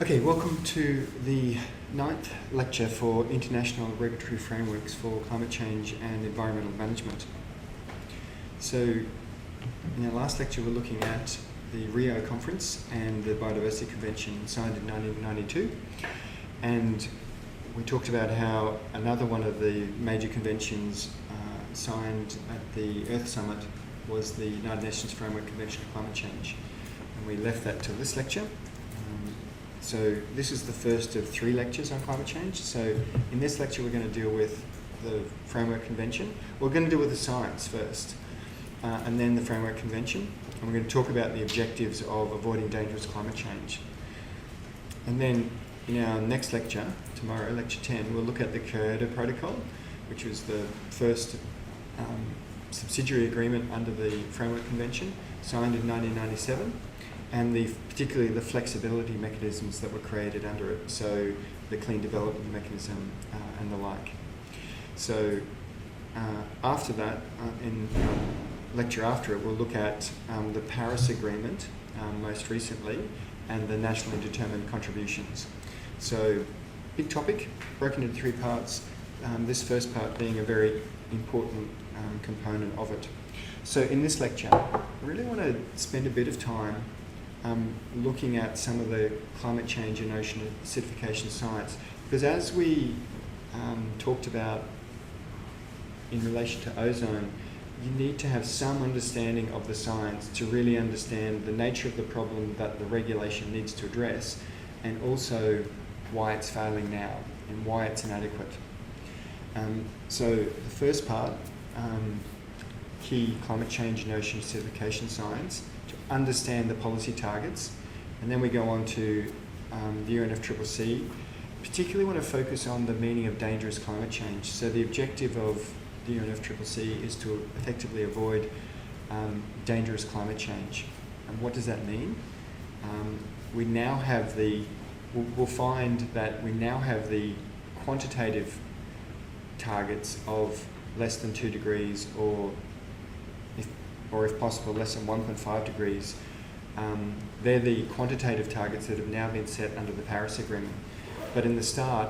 Okay, welcome to the 9th lecture for International Regulatory Frameworks for Climate Change and Environmental Management. So, in our last lecture we're looking at the Rio Conference and the Biodiversity Convention signed in 1992, and we talked about how another one of the major conventions signed at the Earth Summit was the United Nations Framework Convention on Climate Change, and we left that till this lecture. So this is the first of 3 lectures on climate change. So in this lecture we're going to deal with the Framework Convention. We're going to deal with the science first, and then the Framework Convention. And we're going to talk about the objectives of avoiding dangerous climate change. And then in our next lecture, tomorrow, lecture 10, we'll look at the Kyoto Protocol, which was the first subsidiary agreement under the Framework Convention, signed in 1997. And particularly the flexibility mechanisms that were created under it, so the clean development mechanism and the like. So after that, in the lecture after it, we'll look at the Paris Agreement most recently and the nationally determined contributions. So big topic, broken into 3 parts, this first part being a very important component of it. So in this lecture, I really want to spend a bit of time looking at some of the climate change and ocean acidification science, because as we talked about in relation to ozone, you need to have some understanding of the science to really understand the nature of the problem that the regulation needs to address, and also why it's failing now and why it's inadequate. So the first part, key climate change and ocean acidification science, understand the policy targets, and then we go on to the UNFCCC. Particularly want to focus on the meaning of dangerous climate change. So the objective of the UNFCCC is to effectively avoid dangerous climate change. And what does that mean? We now have we'll find that we now have the quantitative targets of less than 2 degrees or if possible less than 1.5 degrees. They're the quantitative targets that have now been set under the Paris Agreement. But in the start,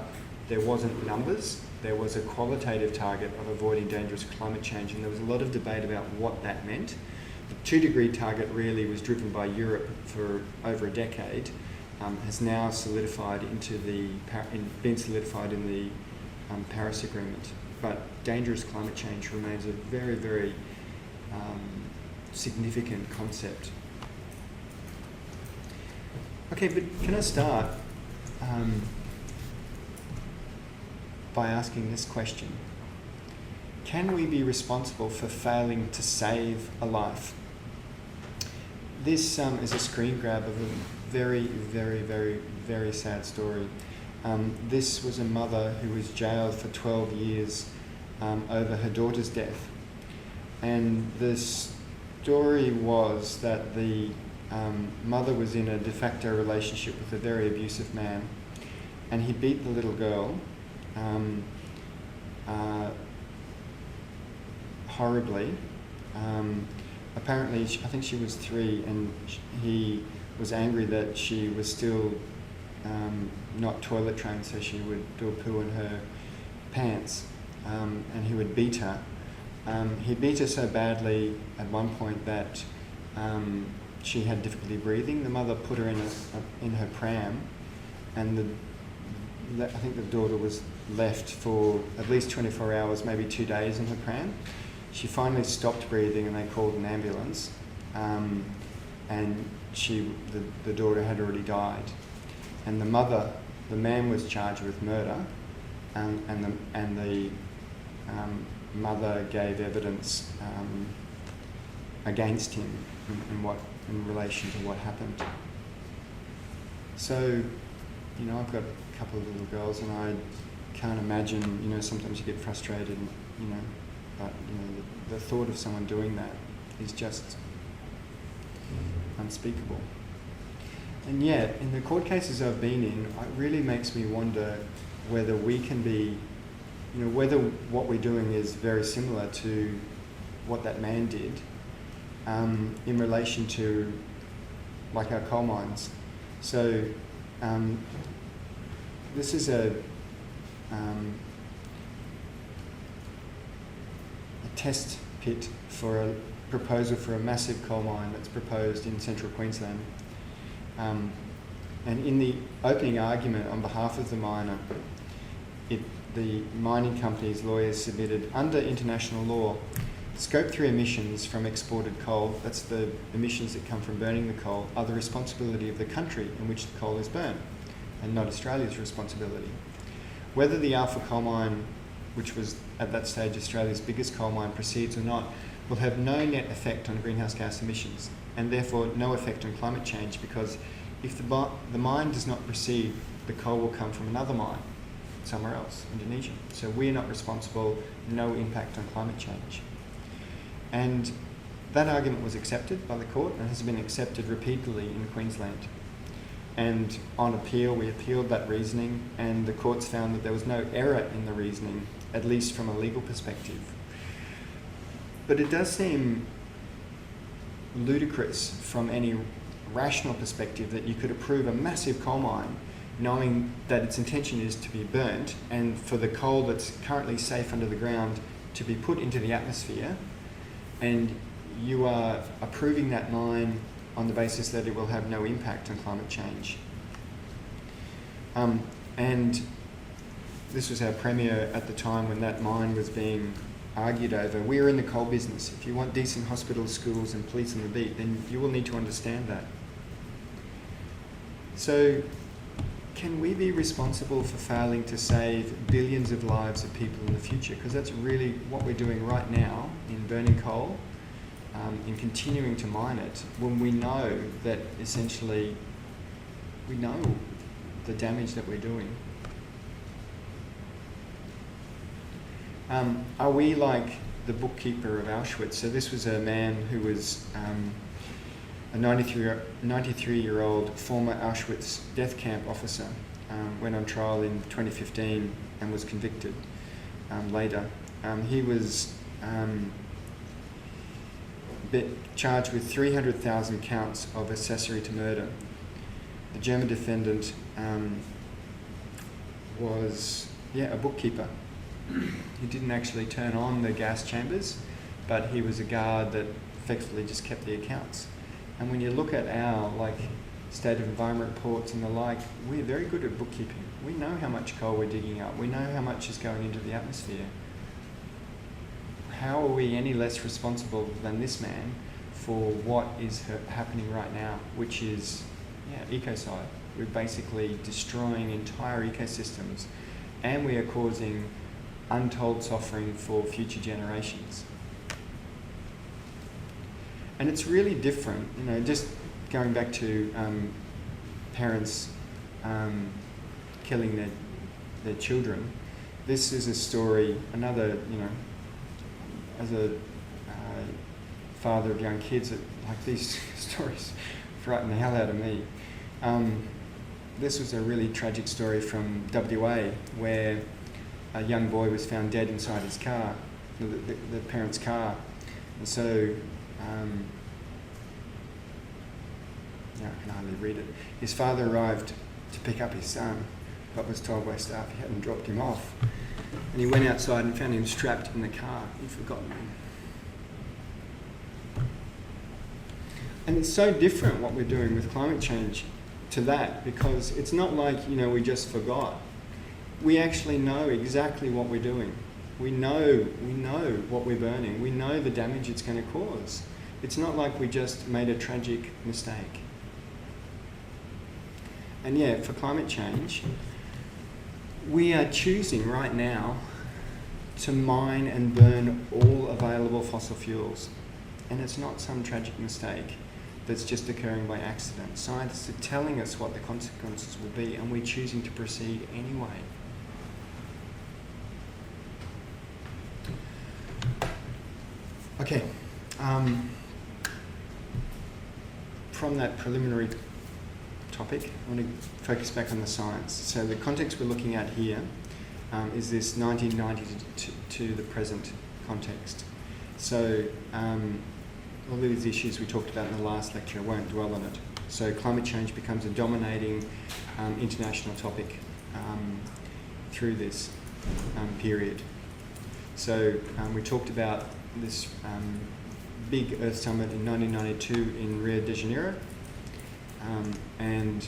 there wasn't numbers, there was a qualitative target of avoiding dangerous climate change, and there was a lot of debate about what that meant. The 2-degree target really was driven by Europe for over a decade, has now solidified been solidified in the Paris Agreement. But dangerous climate change remains a very, very significant concept. Okay, but can I start by asking this question? Can we be responsible for failing to save a life? This is a screen grab of a very, very, very, very sad story. This was a mother who was jailed for 12 years over her daughter's death. And the story was that the mother was in a de facto relationship with a very abusive man, and he beat the little girl horribly. Apparently, I think she was 3, and he was angry that she was still not toilet trained, so she would do a poo in her pants, and he would beat her. He beat her so badly at one point that she had difficulty breathing. The mother put her in her pram, and I think the daughter was left for at least 24 hours, maybe 2 days in her pram. She finally stopped breathing, and they called an ambulance, and the daughter had already died. And the man was charged with murder, and the mother gave evidence against him in relation to what happened. So, I've got a couple of little girls, and I can't imagine, sometimes you get frustrated, but the thought of someone doing that is just unspeakable. And yet, in the court cases I've been in, it really makes me wonder whether we can be, whether what we're doing is very similar to what that man did in relation to, like, our coal mines. So this is a test pit for a proposal for a massive coal mine that's proposed in central Queensland. And in the opening argument on behalf of the miner, the mining company's lawyers submitted, under international law, Scope 3 emissions from exported coal, that's the emissions that come from burning the coal, are the responsibility of the country in which the coal is burned, and not Australia's responsibility. Whether the Alpha coal mine, which was at that stage Australia's biggest coal mine, proceeds or not, will have no net effect on greenhouse gas emissions, and therefore no effect on climate change, because if the mine does not proceed, the coal will come from another mine somewhere else, Indonesia. So we're not responsible, no impact on climate change. And that argument was accepted by the court and has been accepted repeatedly in Queensland. And on appeal, we appealed that reasoning, and the courts found that there was no error in the reasoning, at least from a legal perspective. But it does seem ludicrous from any rational perspective that you could approve a massive coal mine knowing that its intention is to be burnt, and for the coal that's currently safe under the ground to be put into the atmosphere, and you are approving that mine on the basis that it will have no impact on climate change. And this was our premier at the time when that mine was being argued over. We're in the coal business. If you want decent hospitals, schools and police on the beat, then you will need to understand that. So can we be responsible for failing to save billions of lives of people in the future? Because that's really what we're doing right now in burning coal, in continuing to mine it, when we know that essentially we know the damage that we're doing. Are we like the bookkeeper of Auschwitz? So this was a man who was a 93-year-old former Auschwitz death camp officer, went on trial in 2015 and was convicted later. He was charged with 300,000 counts of accessory to murder. The German defendant was a bookkeeper. He didn't actually turn on the gas chambers, but he was a guard that effectively just kept the accounts. And when you look at our state of environment reports and the like, we're very good at bookkeeping. We know how much coal we're digging up. We know how much is going into the atmosphere. How are we any less responsible than this man for what is happening right now, which is ecocide? We're basically destroying entire ecosystems, and we are causing untold suffering for future generations. And it's really different, just going back to parents killing their children. This is a story, another, as a father of young kids, these stories frighten the hell out of me. This was a really tragic story from WA, where a young boy was found dead inside his car, the parents' car. And so, I can hardly read it. His father arrived to pick up his son, but was told by staff he hadn't dropped him off. And he went outside and found him strapped in the car. He'd forgotten him. And it's so different what we're doing with climate change to that, because it's not like, we just forgot. We actually know exactly what we're doing. We know what we're burning. We know the damage it's going to cause. It's not like we just made a tragic mistake. And for climate change, we are choosing right now to mine and burn all available fossil fuels. And it's not some tragic mistake that's just occurring by accident. Scientists are telling us what the consequences will be, and we're choosing to proceed anyway. Okay. From that preliminary topic, I want to focus back on the science. So the context we're looking at here is this 1990 to the present context. So all of these issues we talked about in the last lecture, I won't dwell on it. So climate change becomes a dominating international topic through this period. So we talked about this big Earth Summit in 1992 in Rio de Janeiro, and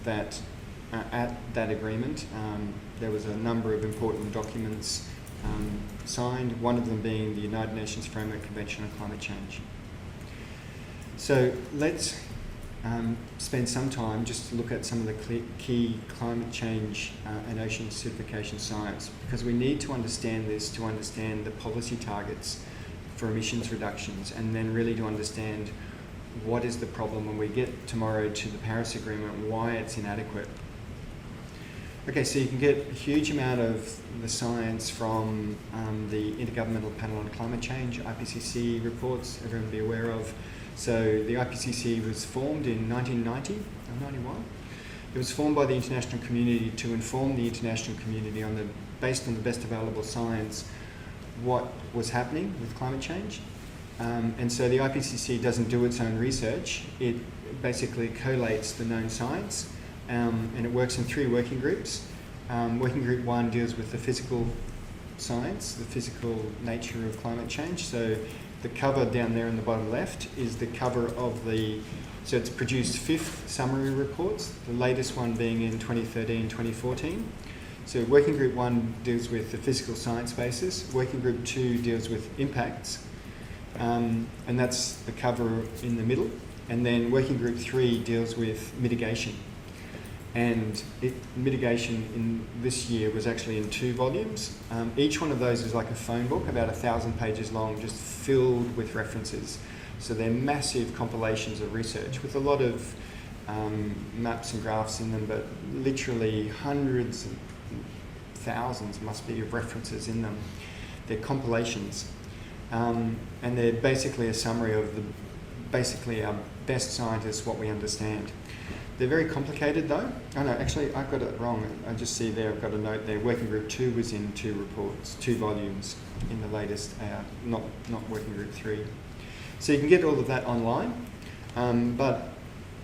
that at that agreement there was a number of important documents signed, one of them being the United Nations Framework Convention on Climate Change. So let's spend some time just to look at some of the key climate change and ocean acidification science, because we need to understand this to understand the policy targets for emissions reductions, and then really to understand what is the problem when we get tomorrow to the Paris Agreement, why it's inadequate. Okay, so you can get a huge amount of the science from the Intergovernmental Panel on Climate Change, IPCC reports, everyone will be aware of. So the IPCC was formed in 1990 or 91. It was formed by the international community to inform the international community based on the best available science, what was happening with climate change. And so the IPCC doesn't do its own research. It basically collates the known science, and it works in 3 working groups. Working group 1 deals with the physical science, the physical nature of climate change. So the cover down there in the bottom left is the cover of so it's produced 5th summary reports, the latest one being in 2013-2014. So working group 1 deals with the physical science basis, working group 2 deals with impacts, and that's the cover in the middle, and then working group 3 deals with mitigation. And mitigation in this year was actually in 2 volumes. Each one of those is like a phone book, about 1,000 pages long, just filled with references. So they're massive compilations of research with a lot of maps and graphs in them, but literally hundreds and thousands must be of references in them. They're compilations. And they're basically a summary of basically our best scientists, what we understand. They're very complicated though. Oh no, actually I got it wrong. I just see there, I've got a note there. Working group 2 was in 2 reports, 2 volumes in the latest, not working group 3. So you can get all of that online, but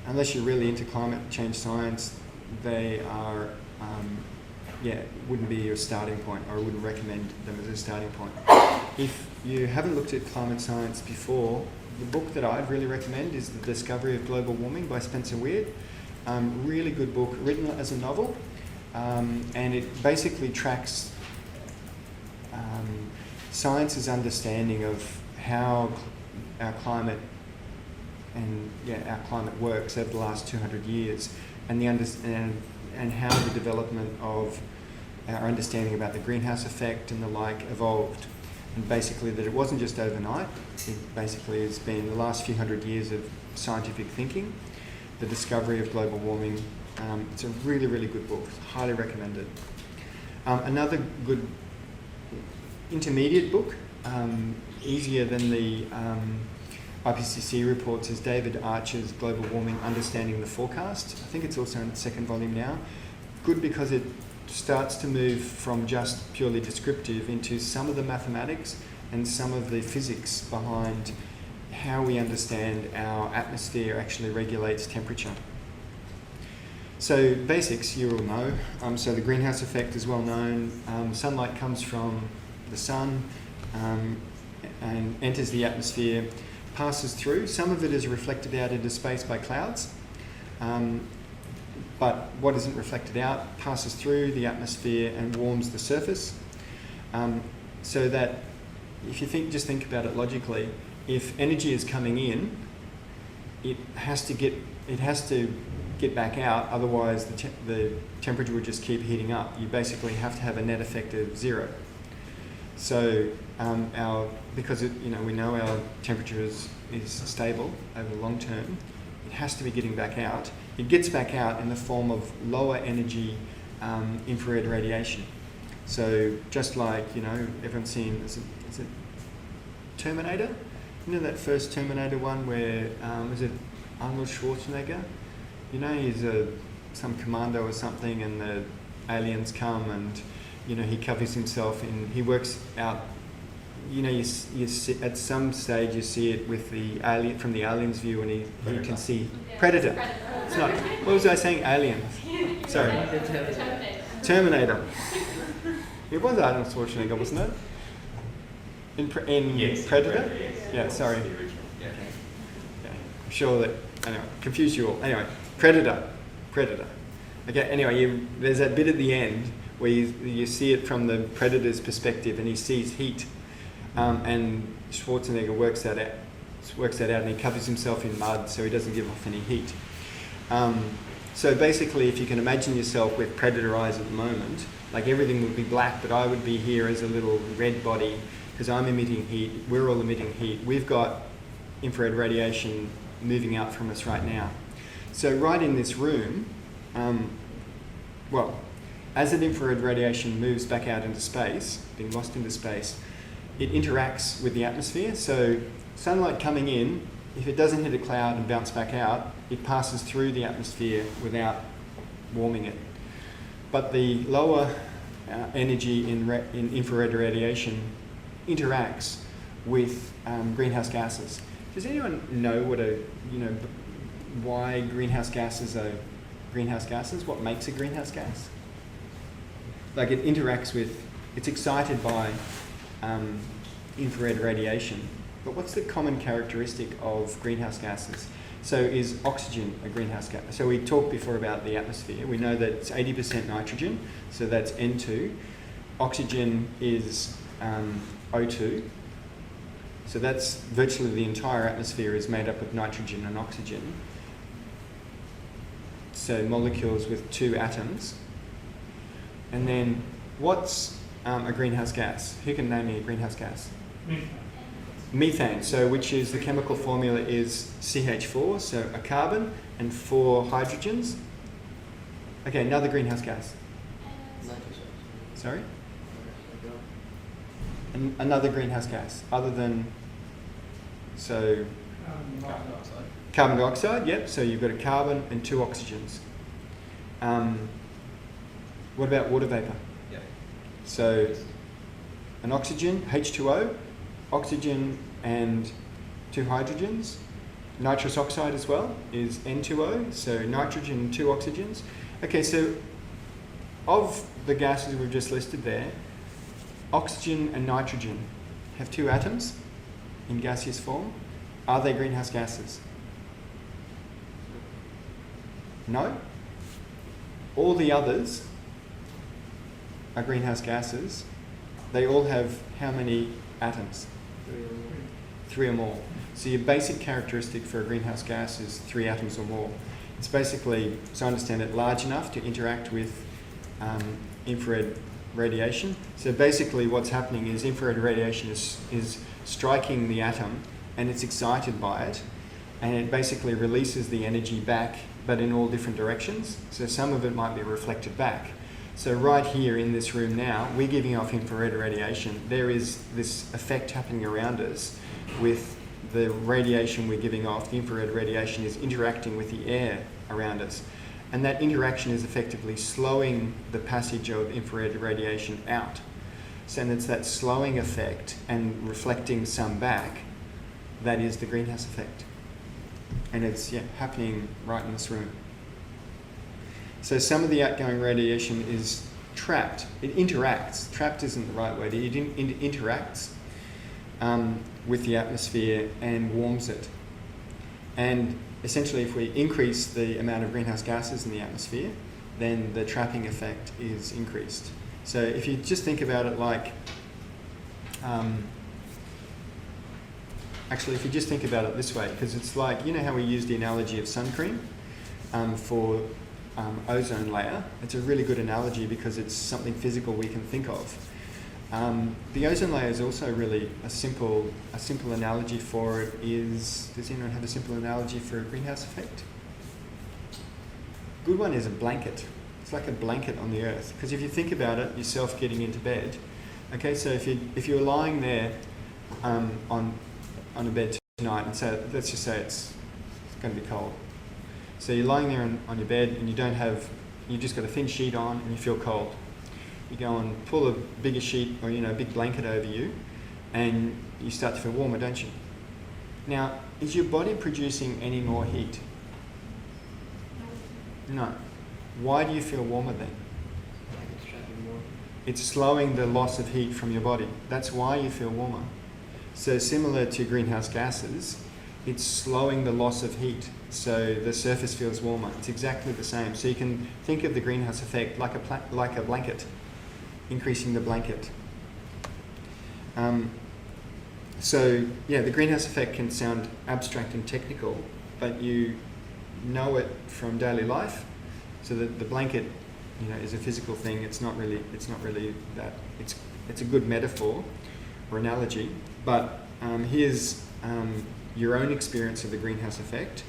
unless you're really into climate change science, they are, wouldn't be your starting point, or I wouldn't recommend them as a starting point. If you haven't looked at climate science before, the book that I'd really recommend is The Discovery of Global Warming by Spencer Weird. Really good book, written as a novel, and it basically tracks science's understanding of how our climate works over the last 200 years, and how the development of our understanding about the greenhouse effect and the like evolved. And basically that it wasn't just overnight, it basically has been the last few hundred years of scientific thinking. The Discovery of Global Warming. It's a really, really good book. Highly recommended. Another good intermediate book, easier than the IPCC reports, is David Archer's Global Warming, Understanding the Forecast. I think it's also in its 2nd volume now. Good because it starts to move from just purely descriptive into some of the mathematics and some of the physics behind how we understand our atmosphere actually regulates temperature. So basics you all know. So the greenhouse effect is well known. Sunlight comes from the sun and enters the atmosphere, passes through. Some of it is reflected out into space by clouds, but what isn't reflected out passes through the atmosphere and warms the surface. So that if you just think about it logically, if energy is coming in, it has to get back out, otherwise the temperature would just keep heating up. You basically have to have a net effect of 0. So because we know our temperature is stable over the long term, it has to be getting back out. It gets back out in the form of lower energy infrared radiation. So just like, everyone's seen, is it Terminator? You know that first Terminator one where, is it Arnold Schwarzenegger? He's some commando or something, and the aliens come and, he covers himself in, he works out you see, at some stage you see it with the alien, from the alien's view, and he can see predator. It's not. What was I saying? Alien. Sorry. Terminator. It was Arnold Schwarzenegger, wasn't it? In Yes, Predator? Yes. Yeah, sorry. The original. Yeah. Okay. I'm sure that, anyway, confused you all. Anyway, Predator. Okay, anyway, there's that bit at the end where you see it from the Predator's perspective, and he sees heat, and Schwarzenegger works that out, and he covers himself in mud so he doesn't give off any heat. So basically, if you can imagine yourself with Predator eyes at the moment, like everything would be black, but I would be here as a little red body because I'm emitting heat, we're all emitting heat. We've got infrared radiation moving out from us right now. So right in this room, as that infrared radiation moves back out into space, being lost into space, it interacts with the atmosphere. So sunlight coming in, if it doesn't hit a cloud and bounce back out, it passes through the atmosphere without warming it. But the lower energy in infrared radiation interacts with greenhouse gases. Does anyone know why greenhouse gases are greenhouse gases? What makes a greenhouse gas? Like it interacts with, it's excited by infrared radiation. But what's the common characteristic of greenhouse gases? So is oxygen a greenhouse gas? So we talked before about the atmosphere. We know that it's 80% nitrogen, so that's N2. Oxygen is O2. So that's virtually the entire atmosphere is made up of nitrogen and oxygen. So molecules with two atoms. And then what's a greenhouse gas? Who can name me a greenhouse gas? Methane, so which is the chemical formula is CH4, so a carbon and 4 hydrogens. Okay, another greenhouse gas. Sorry? Another greenhouse gas, other than, so... Carbon dioxide. Carbon dioxide, yep, so you've got a carbon and 2 oxygens. What about water vapour? Yeah. So an oxygen, H2O, oxygen and 2 hydrogens. Nitrous oxide as well is N2O, so nitrogen and 2 oxygens. Okay, so of the gases we've just listed there, oxygen and nitrogen have 2 atoms in gaseous form. Are they greenhouse gases? No? All the others are greenhouse gases. They all have how many atoms? 3 or more. So your basic characteristic for a greenhouse gas is 3 atoms or more. It's basically, as I understand it, large enough to interact with infrared radiation. So basically what's happening is infrared radiation is striking the atom and it's excited by it, and it basically releases the energy back, but in all different directions. So some of it might be reflected back. So right here in this room now, we're giving off infrared radiation. There is this effect happening around us with the radiation we're giving off. The infrared radiation is interacting with the air around us. And that interaction is effectively slowing the passage of infrared radiation out. So it's that slowing effect and reflecting some back that is the greenhouse effect. And it's happening right in this room. So some of the outgoing radiation is trapped. It interacts. Trapped isn't the right word. It interacts with the atmosphere and warms it. And essentially, if we increase the amount of greenhouse gases in the atmosphere, then the trapping effect is increased. So if you just think about it like, if you just think about it this way, because it's like, you know how we use the analogy of sun cream for ozone layer? It's a really good analogy because it's something physical we can think of. The ozone layer is also really a simple analogy for it is, does anyone have a simple analogy for a greenhouse effect? Good one is a blanket. It's like a blanket on the earth. Because if you think about it, yourself getting into bed, okay, so if you're lying there on a bed tonight, and so let's just say it's going to be cold. So you're lying there on your bed and you just got a thin sheet on and you feel cold. You go and pull a bigger sheet or a big blanket over you, and you start to feel warmer, don't you? Now, is your body producing any more heat? No. Why do you feel warmer then? It's slowing the loss of heat from your body. That's why you feel warmer. So similar to greenhouse gases, it's slowing the loss of heat, so the surface feels warmer. It's exactly the same. So you can think of the greenhouse effect like a blanket, increasing the blanket. So yeah, the greenhouse effect can sound abstract and technical, but you know it from daily life. So that the blanket, is a physical thing. It's not really that. It's a good metaphor or analogy. But here's your own experience of the greenhouse effect.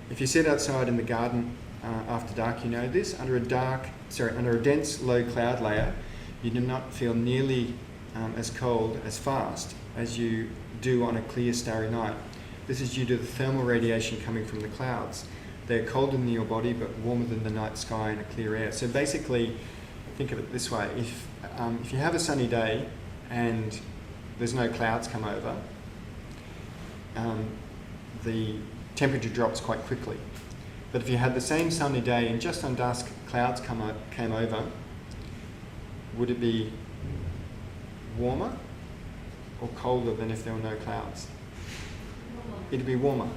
If you sit outside in the garden after dark, you know this. Under a dense low cloud layer, you do not feel nearly as cold as fast as you do on a clear starry night. This is due to the thermal radiation coming from the clouds. They're colder than your body but warmer than the night sky and a clear air. So basically, think of it this way. If you have a sunny day and there's no clouds come over, the temperature drops quite quickly. But if you had the same sunny day and just on dusk clouds came over, would it be warmer or colder than if there were no clouds? Warmer. It'd be warmer.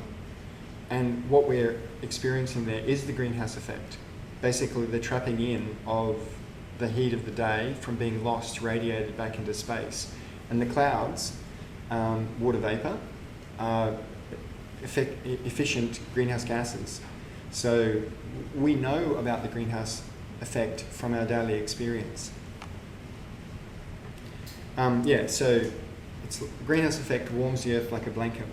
And what we're experiencing there is the greenhouse effect. Basically, the trapping in of the heat of the day from being lost, radiated back into space. And the clouds, water vapor, are efficient greenhouse gases. So we know about the greenhouse effect from our daily experience. So it's the greenhouse effect warms the earth like a blanket,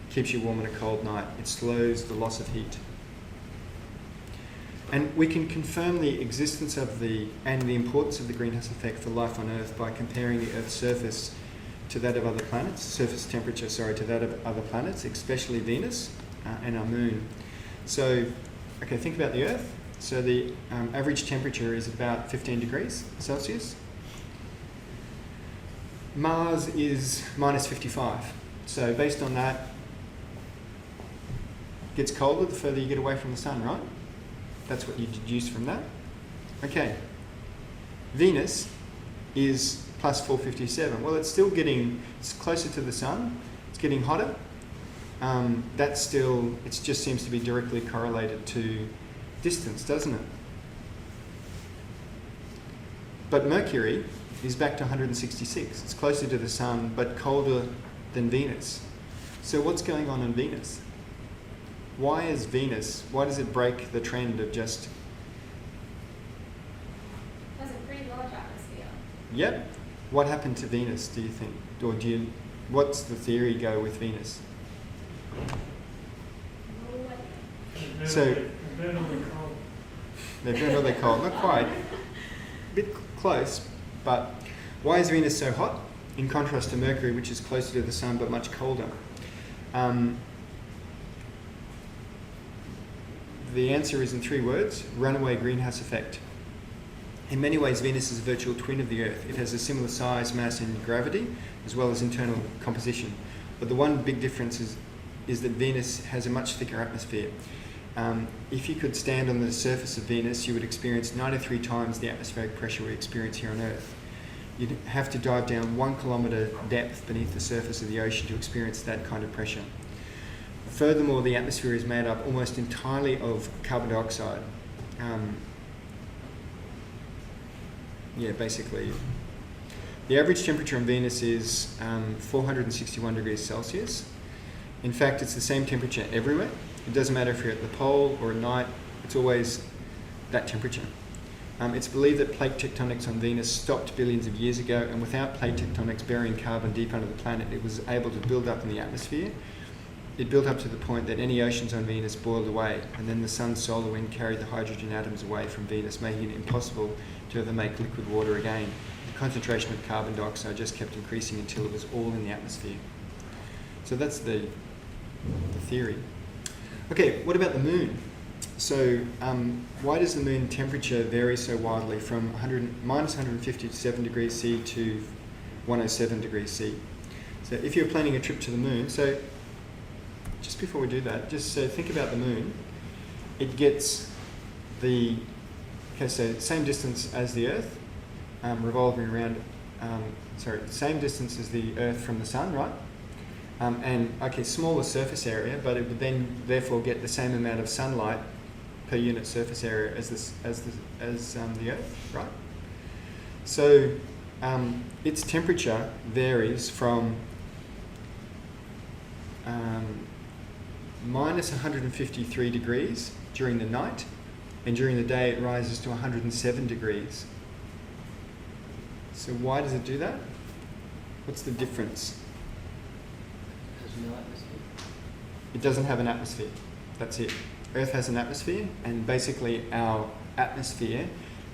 keeps you warm on a cold night. It slows the loss of heat. And we can confirm the existence of and the importance of the greenhouse effect for life on Earth by comparing the Earth's surface to that of other planets, surface temperature, to that of other planets, especially Venus and our moon. So, think about the Earth. So the average temperature is about 15 degrees Celsius. Mars is minus 55. So based on that, it gets colder the further you get away from the sun, right? That's what you deduce from that. Okay. Venus is plus 457. Well, it's closer to the sun. It's getting hotter. It just seems to be directly correlated to distance, doesn't it? But Mercury is back to 166. It's closer to the sun, but colder than Venus. So what's going on in Venus? Why does it break the trend of just... Has a pretty large atmosphere. Yep. What happened to Venus, do you think? Or what's the theory go with Venus? They burn all their coal. Not quite. A bit close, but why is Venus so hot? In contrast to Mercury, which is closer to the sun but much colder. The answer is in 3 words: runaway greenhouse effect. In many ways, Venus is a virtual twin of the Earth. It has a similar size, mass, and gravity, as well as internal composition. But the one big difference is that Venus has a much thicker atmosphere. If you could stand on the surface of Venus, you would experience 93 times the atmospheric pressure we experience here on Earth. You'd have to dive down 1 kilometre depth beneath the surface of the ocean to experience that kind of pressure. Furthermore, the atmosphere is made up almost entirely of carbon dioxide. Basically. The average temperature on Venus is 461 degrees Celsius. In fact, it's the same temperature everywhere. It doesn't matter if you're at the pole or at night, it's always that temperature. It's believed that plate tectonics on Venus stopped billions of years ago, and without plate tectonics burying carbon deep under the planet, it was able to build up in the atmosphere. It built up to the point that any oceans on Venus boiled away, and then the sun's solar wind carried the hydrogen atoms away from Venus, making it impossible to ever make liquid water again. The concentration of carbon dioxide just kept increasing until it was all in the atmosphere. So that's the theory. Okay, what about the moon? So why does the moon temperature vary so wildly from minus 157 degrees C to 107 degrees C? So if you're planning a trip to the moon, so just before we do that, just think about the moon. It gets the, okay, so same distance as the Earth, revolving around, same distance as the Earth from the sun, right? And okay, smaller surface area, but it would then therefore get the same amount of sunlight per unit surface area as the Earth, right? So its temperature varies from minus 153 degrees during the night, and during the day it rises to 107 degrees. So why does it do that? What's the difference? There's no atmosphere. It doesn't have an atmosphere. That's it. Earth has an atmosphere, and basically our atmosphere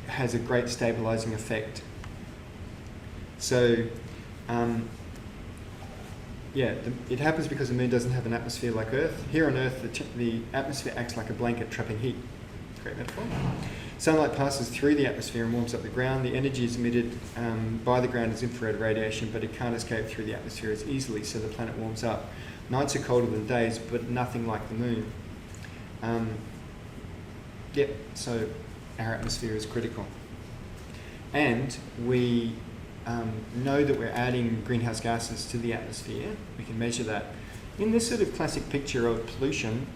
has a great stabilizing effect. So, it happens because the moon doesn't have an atmosphere like Earth. Here on Earth, the atmosphere acts like a blanket trapping heat. Great metaphor. Sunlight passes through the atmosphere and warms up the ground. The energy is emitted by the ground as infrared radiation, but it can't escape through the atmosphere as easily, so the planet warms up. Nights are colder than days, but nothing like the moon. So our atmosphere is critical. And we know that we're adding greenhouse gases to the atmosphere. We can measure that. In this sort of classic picture of pollution,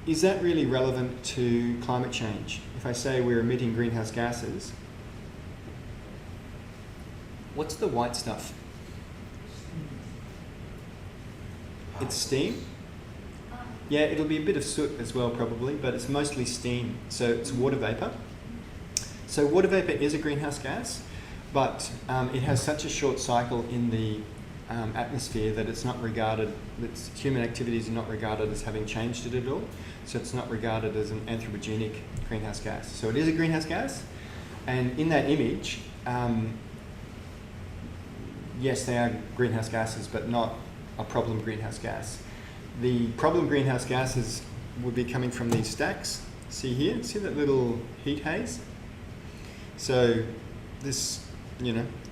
is that really relevant to climate change? If I say we're emitting greenhouse gases, what's the white stuff? It's steam? Yeah, it'll be a bit of soot as well probably, but it's mostly steam. So it's water vapour. So water vapour is a greenhouse gas, but it has such a short cycle in the atmosphere that it's not regarded, human activities are not regarded as having changed it at all. So it's not regarded as an anthropogenic greenhouse gas. So it is a greenhouse gas, and in that image, yes, they are greenhouse gases, but not a problem greenhouse gas. The problem greenhouse gases would be coming from these stacks. See here? See that little heat haze? So this,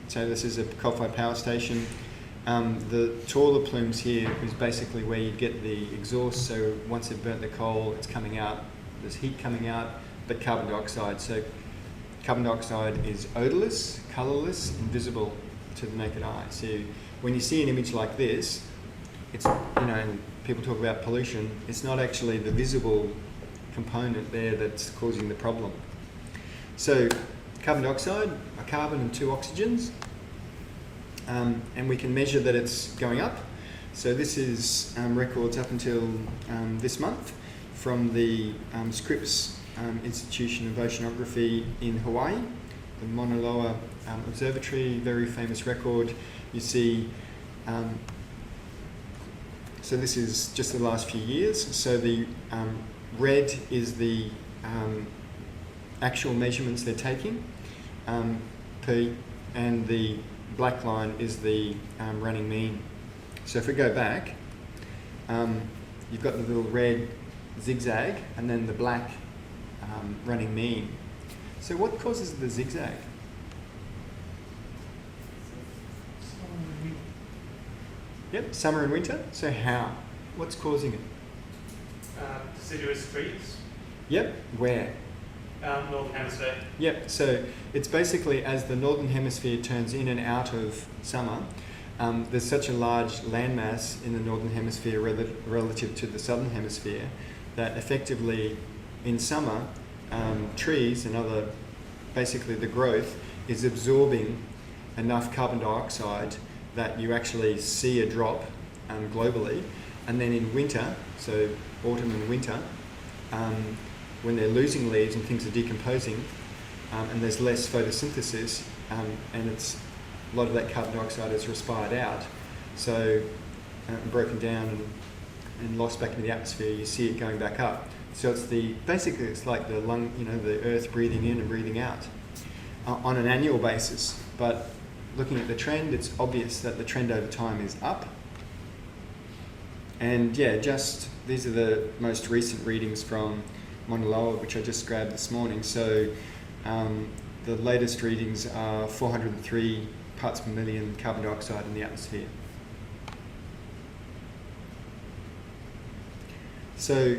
so this is a coal-fired power station. The taller plumes here is basically where you get the exhaust. So once they've burnt the coal, it's coming out. There's heat coming out, but carbon dioxide. So carbon dioxide is odourless, colourless, invisible to the naked eye. So when you see an image like this, it's, and people talk about pollution, it's not actually the visible component there that's causing the problem. So carbon dioxide, a carbon and two oxygens, and we can measure that it's going up. So this is records up until this month from the Scripps Institution of Oceanography in Hawaii, the Mauna Loa Observatory, very famous record. You see, so this is just the last few years. So the red is the actual measurements they're taking, and the black line is the running mean. So if we go back, you've got the little red zigzag and then the black running mean. So what causes the zigzag? Yep, summer and winter. So how? What's causing it? Deciduous trees. Yep, where? Northern Hemisphere. Yep, so it's basically as the Northern Hemisphere turns in and out of summer, there's such a large landmass in the Northern Hemisphere relative to the Southern Hemisphere that effectively in summer, trees and other, basically the growth is absorbing enough carbon dioxide that you actually see a drop globally, and then in winter, so autumn and winter, when they're losing leaves and things are decomposing, and there's less photosynthesis, and it's a lot of that carbon dioxide is respired out, so broken down and lost back into the atmosphere, you see it going back up. So it's basically it's like the lung, the earth breathing in and breathing out on an annual basis. But looking at the trend, it's obvious that the trend over time is up. And yeah, these are the most recent readings from Mauna Loa, which I just grabbed this morning. So the latest readings are 403 parts per million carbon dioxide in the atmosphere. So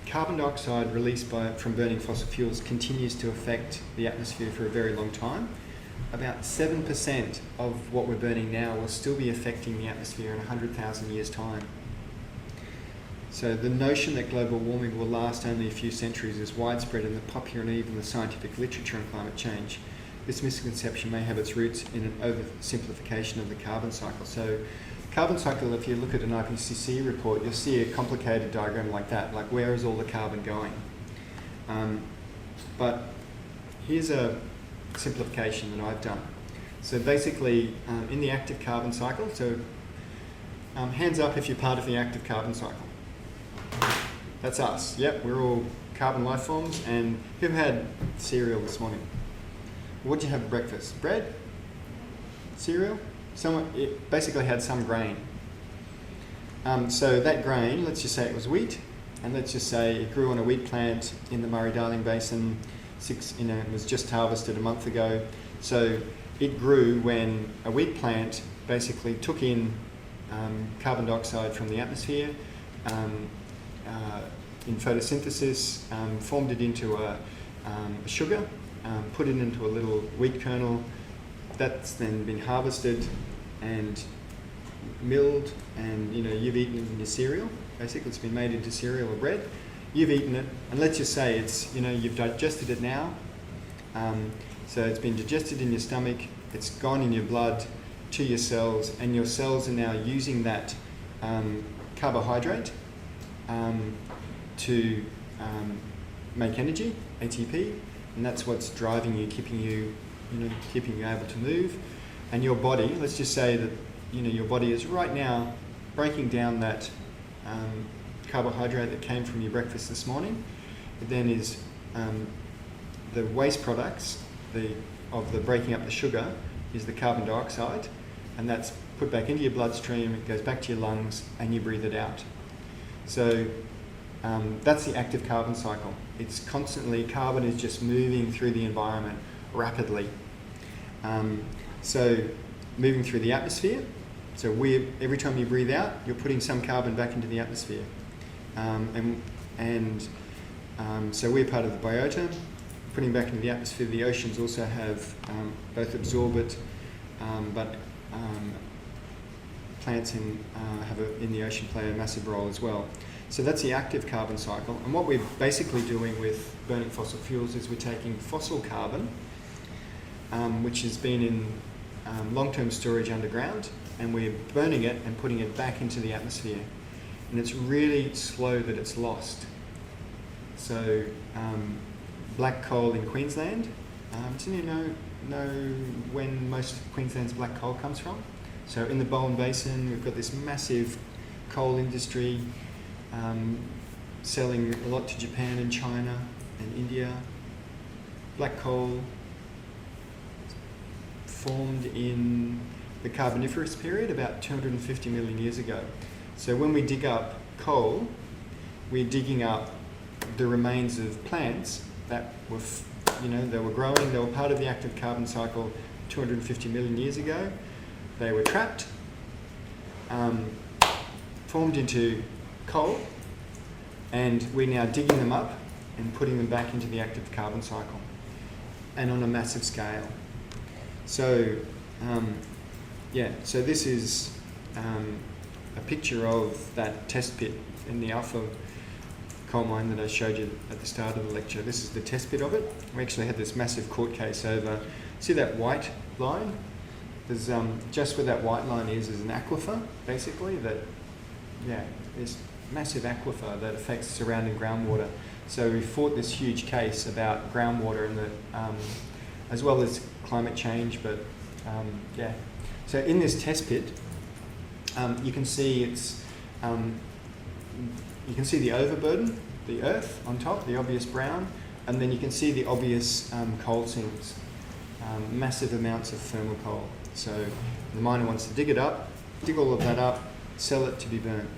carbon dioxide released from burning fossil fuels continues to affect the atmosphere for a very long time. About 7% of what we're burning now will still be affecting the atmosphere in 100,000 years' time. So the notion that global warming will last only a few centuries is widespread in the popular and even the scientific literature on climate change. This misconception may have its roots in an oversimplification of the carbon cycle. So carbon cycle, if you look at an IPCC report, you'll see a complicated diagram like that, like where is all the carbon going? But here's a simplification that I've done. So basically, in the active carbon cycle, so hands up if you're part of the active carbon cycle. That's us. Yep, we're all carbon life forms. And who had cereal this morning? What did you have for breakfast? Bread? Cereal? It basically had some grain. So that grain, let's just say it was wheat, and let's just say it grew on a wheat plant in the Murray-Darling Basin. It was just harvested a month ago. So it grew when a wheat plant basically took in carbon dioxide from the atmosphere in photosynthesis, formed it into a sugar, put it into a little wheat kernel. That's then been harvested and milled, and you've eaten it in your cereal. Basically, it's been made into cereal or bread. You've eaten it, and let's just say it's you've digested it now. So it's been digested in your stomach. It's gone in your blood to your cells, and your cells are now using that carbohydrate to make energy, ATP, and that's what's driving you, keeping you able to move. And your body, let's just say that your body is right now breaking down that carbohydrate that came from your breakfast this morning. It then is the waste products of the breaking up the sugar is the carbon dioxide, and that's put back into your bloodstream. It goes back to your lungs, and you breathe it out. So that's the active carbon cycle. It's constantly, carbon is just moving through the environment rapidly. So moving through the atmosphere. So every time you breathe out, you're putting some carbon back into the atmosphere. So we're part of the biota, putting back into the atmosphere. The oceans also have both absorb it, but plants in the ocean play a massive role as well. So that's the active carbon cycle. And what we're basically doing with burning fossil fuels is we're taking fossil carbon, which has been in long-term storage underground, and we're burning it and putting it back into the atmosphere. And it's really slow that it's lost. So black coal in Queensland, do you know when most of Queensland's black coal comes from? So in the Bowen Basin, we've got this massive coal industry, selling a lot to Japan and China and India. Black coal formed in the Carboniferous period about 250 million years ago. So when we dig up coal, we're digging up the remains of plants that were, they were growing, they were part of the active carbon cycle 250 million years ago. They were trapped, formed into coal, and we're now digging them up and putting them back into the active carbon cycle, and on a massive scale. So, so this is a picture of that test pit in the Alpha coal mine that I showed you at the start of the lecture. This is the test pit of it. We actually had this massive court case over, see that white line? There's just where that white line is an aquifer, basically, this massive aquifer that affects surrounding groundwater. So we fought this huge case about groundwater and as well as climate change, but So in this test pit, you can see you can see the overburden, the earth on top, the obvious brown, and then you can see the obvious coal seams, massive amounts of thermal coal. So the miner wants to dig it up, dig all of that up, sell it to be burnt.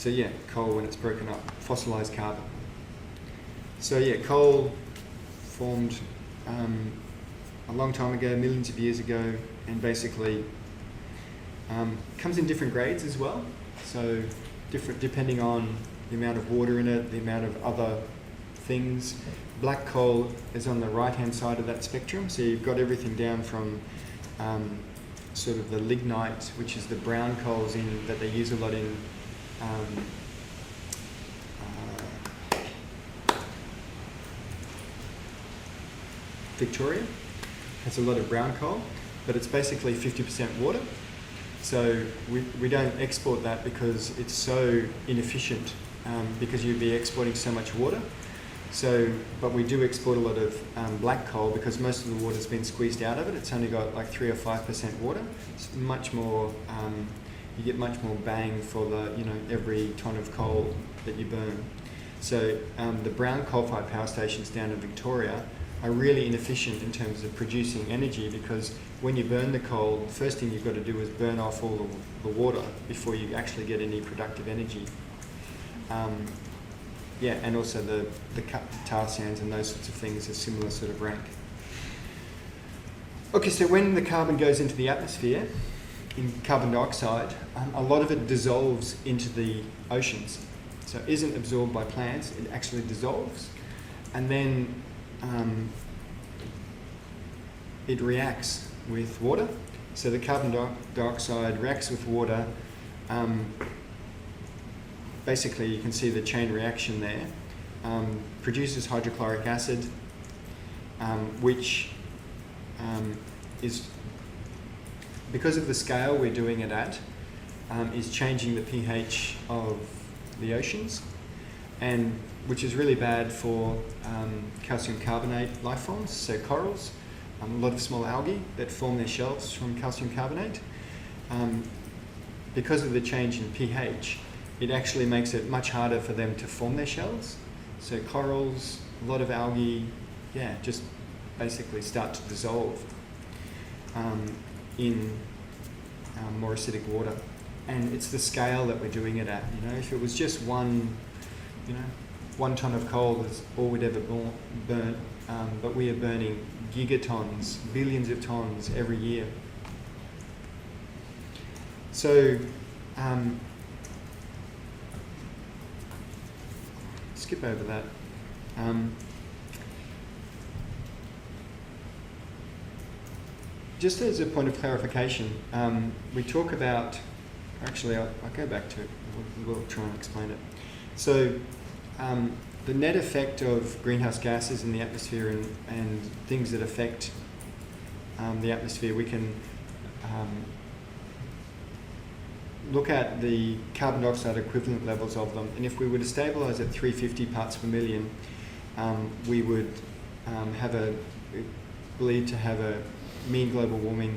So yeah, coal when it's broken up, fossilized carbon. So yeah, coal formed a long time ago, millions of years ago, and basically comes in different grades as well. So different depending on the amount of water in it, the amount of other things. Black coal is on the right-hand side of that spectrum. So you've got everything down from sort of the lignite, which is the brown coals that they use a lot in Victoria. Has a lot of brown coal, but it's basically 50% water. So we don't export that because it's so inefficient, because you'd be exporting so much water. So, but we do export a lot of black coal because most of the water's been squeezed out of it. It's only got like 3 or 5% water. It's much more, you get much more bang for every ton of coal that you burn. So the brown coal-fired power stations down in Victoria are really inefficient in terms of producing energy, because when you burn the coal, the first thing you've got to do is burn off all the water before you actually get any productive energy. Yeah, and also the tar sands and those sorts of things are similar sort of rank. Okay, so when the carbon goes into the atmosphere, in carbon dioxide, a lot of it dissolves into the oceans. So it isn't absorbed by plants, it actually dissolves. And then it reacts with water. So the carbon dioxide reacts with water. Basically, you can see the chain reaction there. Produces hydrochloric acid, which is, because of the scale we're doing it at, is changing the pH of the oceans, and which is really bad for calcium carbonate life forms, so corals, a lot of small algae that form their shells from calcium carbonate. Because of the change in pH, it actually makes it much harder for them to form their shells. So corals, a lot of algae, just basically start to dissolve in more acidic water. And it's the scale that we're doing it at. If it was just one ton of coal is all we'd ever burn, but we are burning gigatons, billions of tons every year. So, skip over that. Just as a point of clarification, we talk about, actually I'll go back to it, we'll try and explain it. So the net effect of greenhouse gases in the atmosphere and things that affect the atmosphere, we can look at the carbon dioxide equivalent levels of them, and if we were to stabilise at 350 parts per million, we would believe to have a mean global warming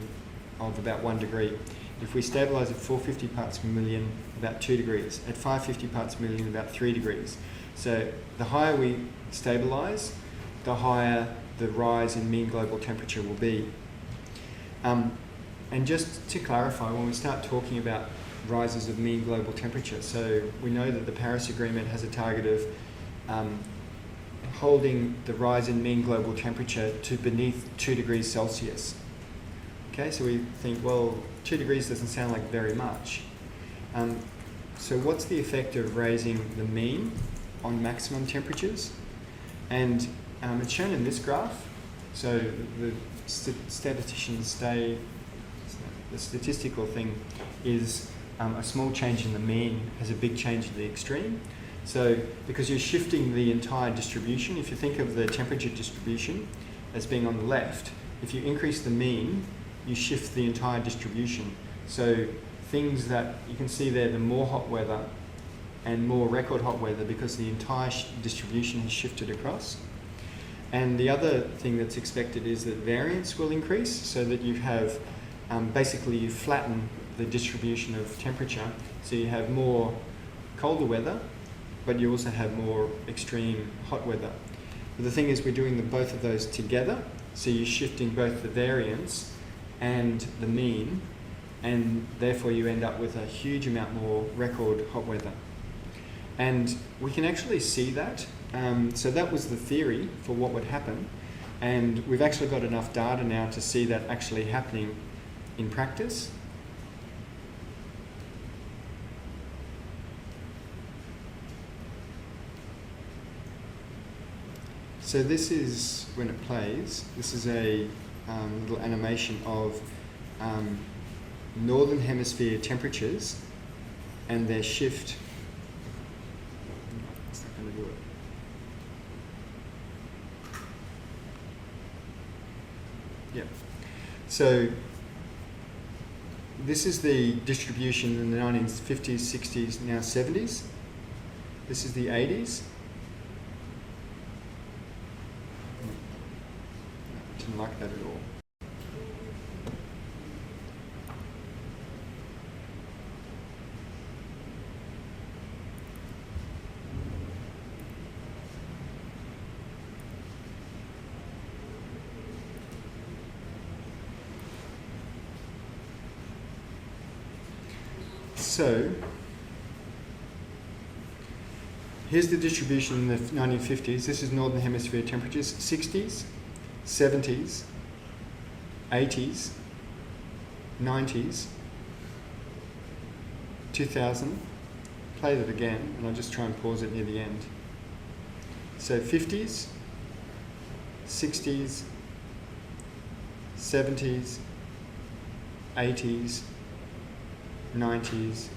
of about 1 degree. If we stabilise at 450 parts per million, about 2 degrees. At 550 parts per million, about 3 degrees. So the higher we stabilise, the higher the rise in mean global temperature will be. And just to clarify, when we start talking about rises of mean global temperature, so we know that the Paris Agreement has a target of holding the rise in mean global temperature to beneath 2 degrees Celsius. Okay, so we think, well, 2 degrees doesn't sound like very much. So what's the effect of raising the mean on maximum temperatures? And it's shown in this graph. So the statisticians say the statistical thing is a small change in the mean has a big change in the extreme. So because you're shifting the entire distribution, if you think of the temperature distribution as being on the left, if you increase the mean, you shift the entire distribution. So things that you can see there, the more hot weather and more record hot weather, because the entire distribution has shifted across. And the other thing that's expected is that variance will increase, so that you have basically you flatten the distribution of temperature, so you have more colder weather, but you also have more extreme hot weather. But the thing is, we're doing both of those together, so you're shifting both the variance and the mean, and therefore you end up with a huge amount more record hot weather. And we can actually see that. So that was the theory for what would happen. And we've actually got enough data now to see that actually happening in practice. So this is when it plays. This is a little animation of Northern Hemisphere temperatures and their shift. It's not going to do it. Yep. So this is the distribution in the 1950s, 60s, now 70s. This is the 80s. Didn't like that at all. So here's the distribution in the 1950s. This is Northern Hemisphere temperatures. 60s, 70s, 80s, 90s, 2000. Play that again, and I'll just try and pause it near the end. So 50s, 60s, 70s, 80s, 90s.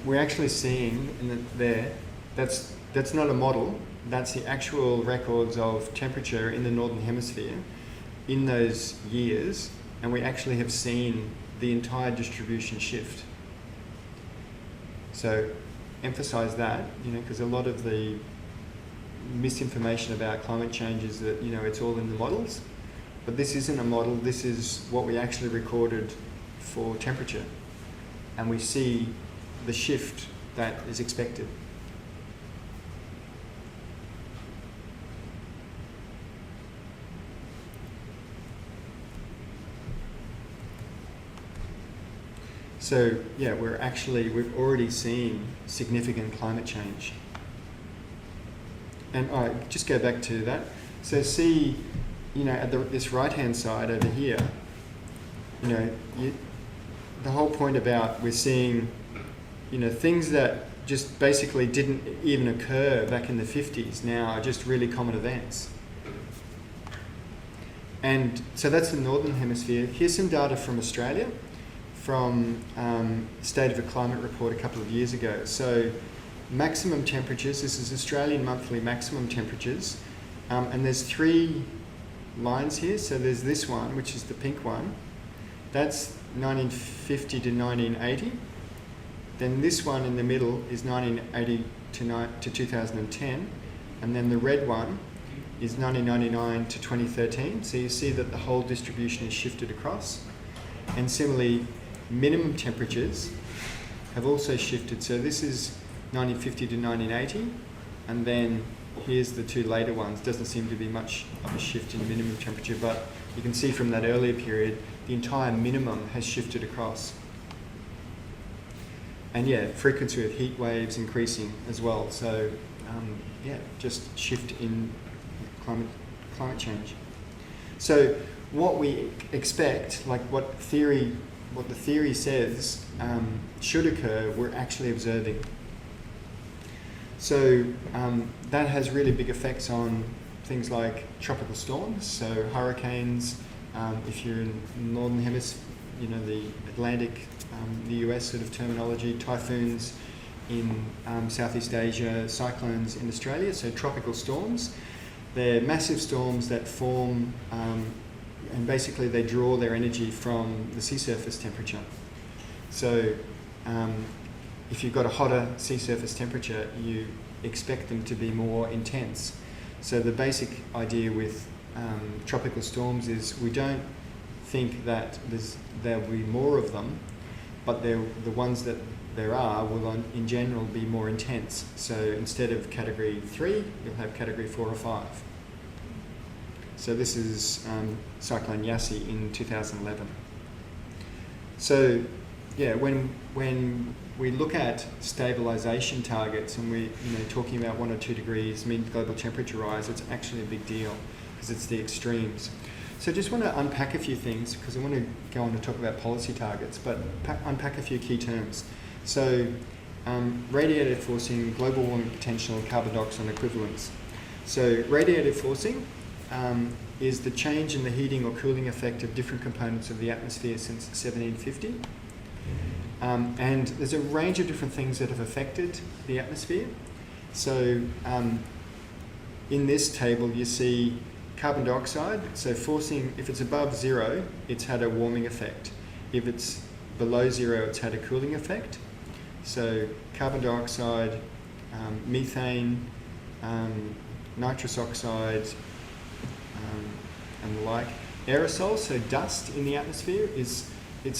We're actually seeing that's not a model, that's the actual records of temperature in the Northern Hemisphere in those years, and we actually have seen the entire distribution shift. So emphasize that, because a lot of the misinformation about climate change is that, it's all in the models. But this isn't a model, this is what we actually recorded for temperature. And we see the shift that is expected. So yeah, we've already seen significant climate change. And just go back to that. So see, at this right-hand side over here, the whole point about we're seeing, things that just basically didn't even occur back in the 50s now are just really common events. And so that's the Northern Hemisphere. Here's some data from Australia, from State of a Climate report a couple of years ago. So maximum temperatures, this is Australian monthly maximum temperatures, and there's 3 lines here. So there's this one, which is the pink one. That's 1950 to 1980. Then this one in the middle is 1980 to 2010. And then the red one is 1999 to 2013. So you see that the whole distribution is shifted across. And similarly, minimum temperatures have also shifted. So this is 1950 to 1980. And then here's the 2 later ones. Doesn't seem to be much of a shift in minimum temperature, but you can see from that earlier period, the entire minimum has shifted across. And yeah, frequency of heat waves increasing as well. So just shift in climate change. So what we expect, like what the theory says should occur, we're actually observing. So that has really big effects on things like tropical storms, so hurricanes, if you're in the Northern Hemisphere, the Atlantic, the US sort of terminology, typhoons in Southeast Asia, cyclones in Australia, so tropical storms. They're massive storms that form, and basically they draw their energy from the sea surface temperature. So if you've got a hotter sea surface temperature, you expect them to be more intense. So the basic idea with tropical storms is we don't think that there'll be more of them, but the ones that there are will in general be more intense. So instead of category 3, you'll have category 4 or 5. So this is Cyclone Yassi in 2011. So yeah, when we look at stabilisation targets and we're talking about 1 or 2 degrees mean global temperature rise, it's actually a big deal because it's the extremes. So I just want to unpack a few things because I want to go on to talk about policy targets, but unpack a few key terms. So radiative forcing, global warming potential, carbon dioxide equivalence. So radiative forcing is the change in the heating or cooling effect of different components of the atmosphere since 1750. And there's a range of different things that have affected the atmosphere. So in this table you see carbon dioxide, so forcing, if it's above 0, it's had a warming effect. If it's below 0, it's had a cooling effect. So carbon dioxide, methane, nitrous oxide, and the like. Aerosols, so dust in the atmosphere, it's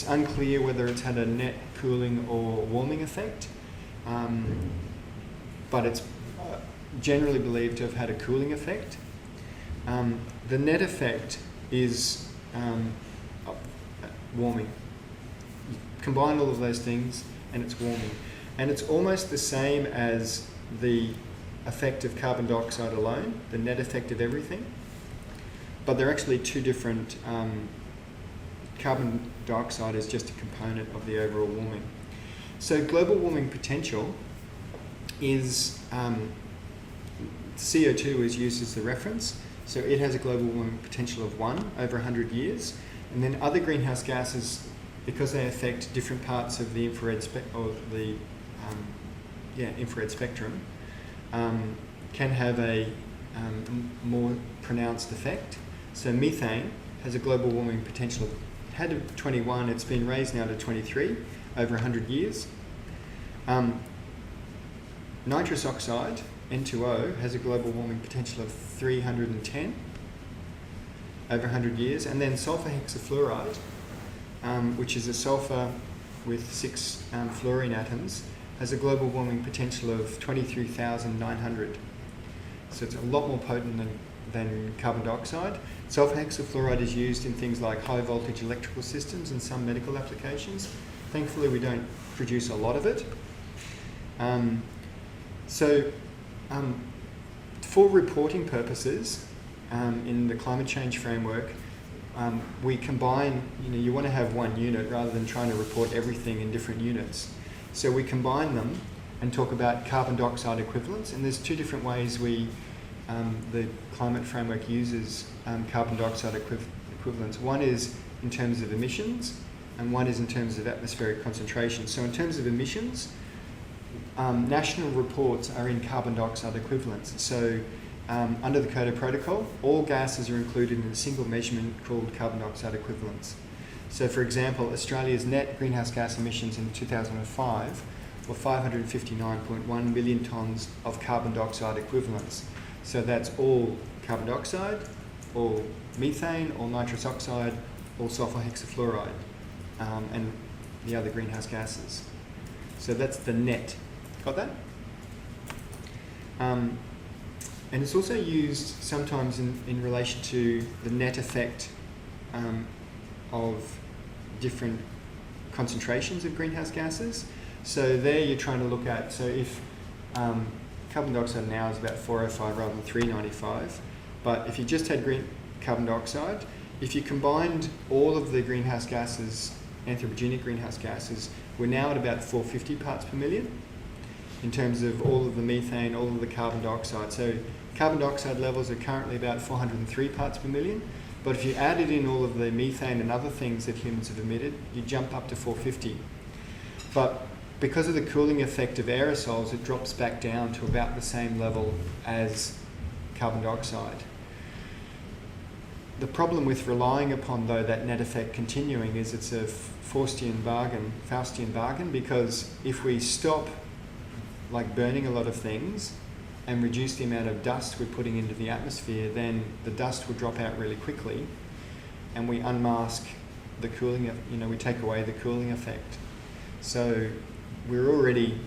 unclear whether it's had a net cooling or warming effect, but it's generally believed to have had a cooling effect. The net effect is warming. You combine all of those things and it's warming. And it's almost the same as the effect of carbon dioxide alone, the net effect of everything. But they're actually two different. Carbon dioxide is just a component of the overall warming. So global warming potential is, CO2 is used as the reference. So it has a global warming potential of 1 over 100 years. And then other greenhouse gases, because they affect different parts of the infrared infrared spectrum, can have a more pronounced effect. So methane has a global warming potential of, had 21, it's been raised now to 23 over 100 years. Nitrous oxide, N2O, has a global warming potential of 310 over 100 years. And then sulfur hexafluoride, which is a sulfur with 6 fluorine atoms, has a global warming potential of 23,900. So it's a lot more potent than carbon dioxide. Sulfur hexafluoride is used in things like high voltage electrical systems and some medical applications. Thankfully we don't produce a lot of it. For reporting purposes, in the climate change framework, we combine, you want to have one unit rather than trying to report everything in different units. So we combine them and talk about carbon dioxide equivalents, and there's 2 different ways the climate framework uses carbon dioxide equivalents. One is in terms of emissions, and one is in terms of atmospheric concentration. So in terms of emissions, national reports are in carbon dioxide equivalents. So under the Kyoto Protocol, all gases are included in a single measurement called carbon dioxide equivalents. So for example, Australia's net greenhouse gas emissions in 2005 were 559.1 million tonnes of carbon dioxide equivalents. So that's all carbon dioxide, all methane, all nitrous oxide, all sulfur hexafluoride, and the other greenhouse gases. So that's the net. Got that? And it's also used sometimes in relation to the net effect of different concentrations of greenhouse gases. So there you're trying to look at, so if carbon dioxide now is about 405 rather than 395, but if you just had carbon dioxide, if you combined all of the greenhouse gases, anthropogenic greenhouse gases, we're now at about 450 parts per million in terms of all of the methane, all of the carbon dioxide. So carbon dioxide levels are currently about 403 parts per million, but if you added in all of the methane and other things that humans have emitted, you jump up to 450. But because of the cooling effect of aerosols, it drops back down to about the same level as carbon dioxide. The problem with relying upon, though, that net effect continuing is it's a Faustian bargain, because if we stop burning a lot of things and reduce the amount of dust we're putting into the atmosphere, then the dust will drop out really quickly and we unmask the cooling, we take away the cooling effect. So we're already,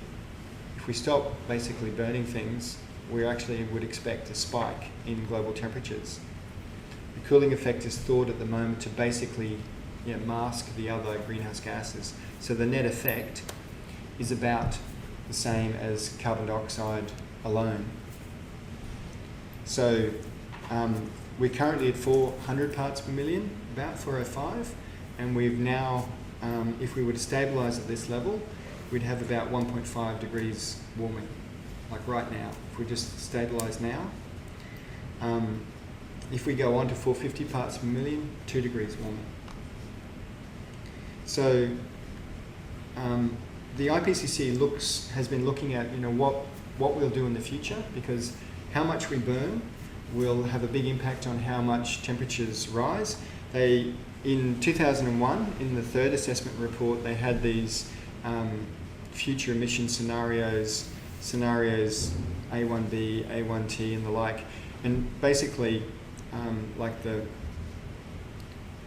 if we stop basically burning things, we actually would expect a spike in global temperatures. The cooling effect is thought at the moment to basically mask the other greenhouse gases. So the net effect is about the same as carbon dioxide alone. So we're currently at 400 parts per million, about 405, and we've now, if we were to stabilise at this level, we'd have about 1.5 degrees warming, like right now, if we just stabilise now. If we go on to 450 parts per million, 2 degrees warming. So the IPCC has been looking at what we'll do in the future, because how much we burn will have a big impact on how much temperatures rise. In 2001, in the third assessment report, they had these future emission scenarios A1B, A1T and the like, and basically like the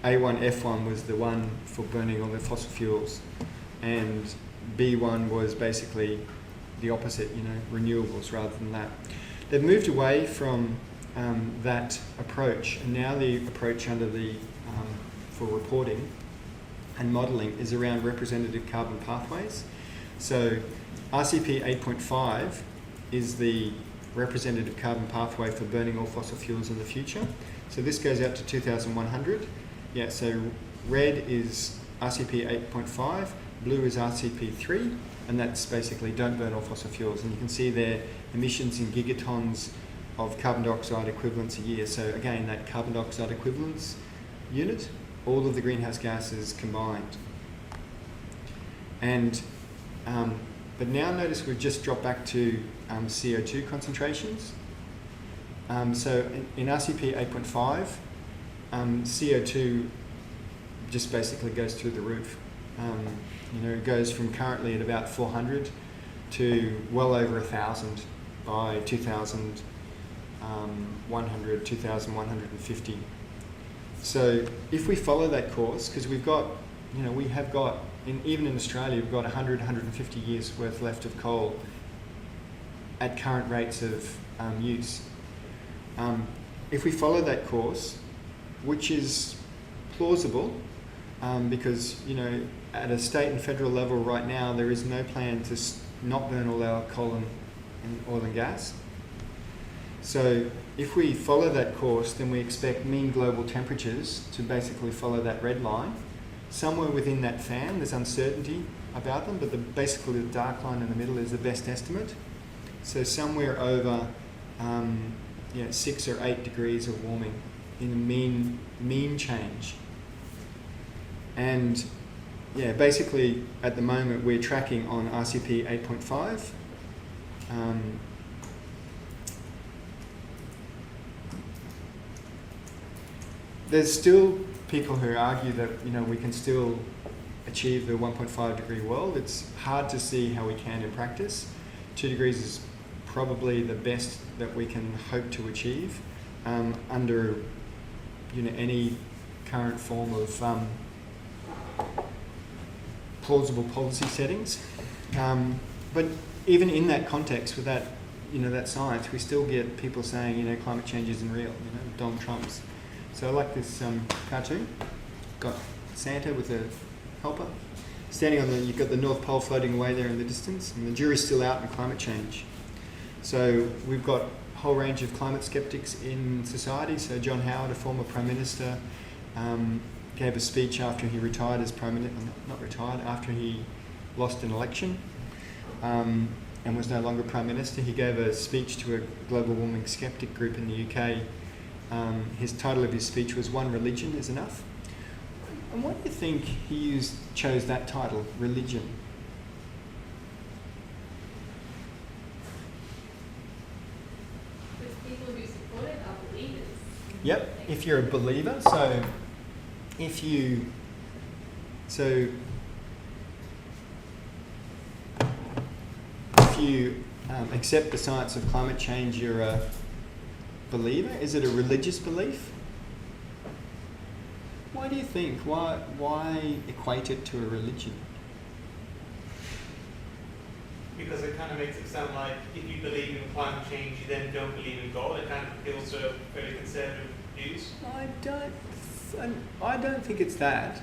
A1F1 was the one for burning all the fossil fuels, and B1 was basically the opposite, renewables rather than that. They've moved away from that approach, and now the approach under the for reporting and modelling is around representative carbon pathways. So RCP 8.5 is the representative carbon pathway for burning all fossil fuels in the future. So this goes out to 2100. Yeah, so red is RCP 8.5, blue is RCP 3, and that's basically don't burn all fossil fuels. And you can see their emissions in gigatons of carbon dioxide equivalents a year. So again, that carbon dioxide equivalence unit, all of the greenhouse gases combined. And but now notice we've just dropped back to CO2 concentrations. So in RCP 8.5, CO2 just basically goes through the roof. It goes from currently at about 400 to well over 1,000 by 2150. So if we follow that course, because we have got, even in Australia, we've got 100, 150 years worth left of coal at current rates of use. If we follow that course, which is plausible, because at a state and federal level right now there is no plan to not burn all our coal and oil and gas. So if we follow that course, then we expect mean global temperatures to basically follow that red line. Somewhere within that fan, there's uncertainty about them, but basically the dark line in the middle is the best estimate. So somewhere over 6 or 8 degrees of warming in a mean change. And basically at the moment we're tracking on RCP 8.5. There's still people who argue that we can still achieve the 1.5 degree world. It's hard to see how we can in practice. 2 degrees is probably the best that we can hope to achieve under any current form of plausible policy settings. But even in that context, with that that science, we still get people saying climate change isn't real. Donald Trump's. So I like this cartoon. Got Santa with a helper standing on you've got the North Pole floating away there in the distance, and the jury's still out on climate change. So we've got a whole range of climate skeptics in society. So John Howard, a former Prime Minister, gave a speech after he retired as Prime Minister, not retired, after he lost an election and was no longer Prime Minister. He gave a speech to a global warming skeptic group in the UK. His title of his speech was "One Religion is Enough." And why do you think he chose that title, religion? Because people who support it are believers. Yep, if you're a believer, if you accept the science of climate change, you're a believer. Is it a religious belief? Why do you think? Why equate it to a religion? Because it kind of makes it sound like if you believe in climate change, you then don't believe in God. It kind of appeals to very conservative views. I don't think it's that.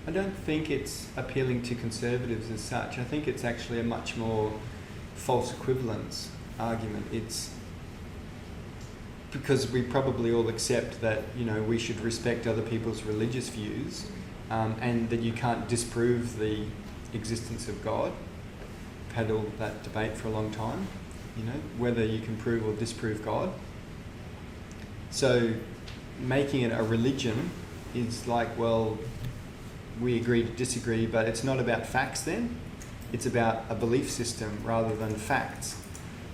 I don't think it's appealing to conservatives as such. I think it's actually a much more false equivalence argument. It's because we probably all accept that, you know, we should respect other people's religious views, and that you can't disprove the existence of God. We've had all that debate for a long time, you know, whether you can prove or disprove God. So making it a religion is like, well, we agree to disagree, but it's not about facts then. It's about a belief system rather than facts.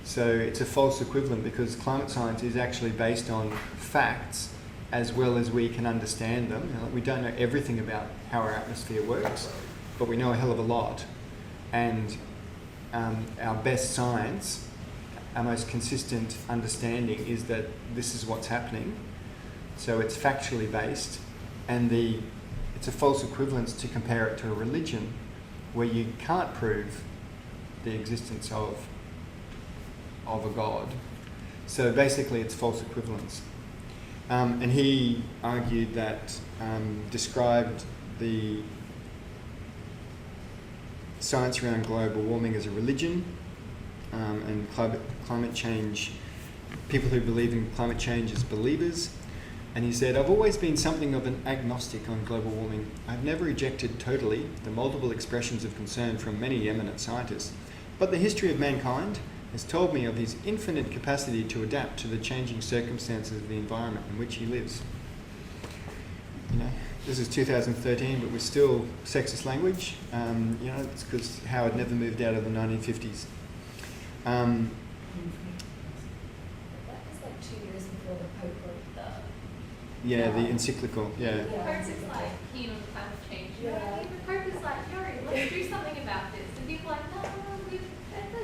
So it's a false equivalent because climate science is actually based on facts as well as we can understand them. You know, we don't know everything about how our atmosphere works, but we know a hell of a lot. And our best science, our most consistent understanding is that this is what's happening. So it's factually based, and it's a false equivalence to compare it to a religion where you can't prove the existence of a God. So basically it's false equivalence. And he argued that, described the science around global warming as a religion, and climate change, people who believe in climate change as believers. And he said, I've always been something of an agnostic on global warming. I've never rejected totally the multiple expressions of concern from many eminent scientists. But the history of mankind has told me of his infinite capacity to adapt to the changing circumstances of the environment in which he lives. You know, this is 2013, but we're still sexist language. You know, it's because Howard never moved out of the 1950s. That was like 2 years before the Pope wrote the... Yeah, the encyclical, yeah. The Pope is like keen on climate change. You know what I mean? The Pope is like, Yuri, let's do something about this. And people are like, no,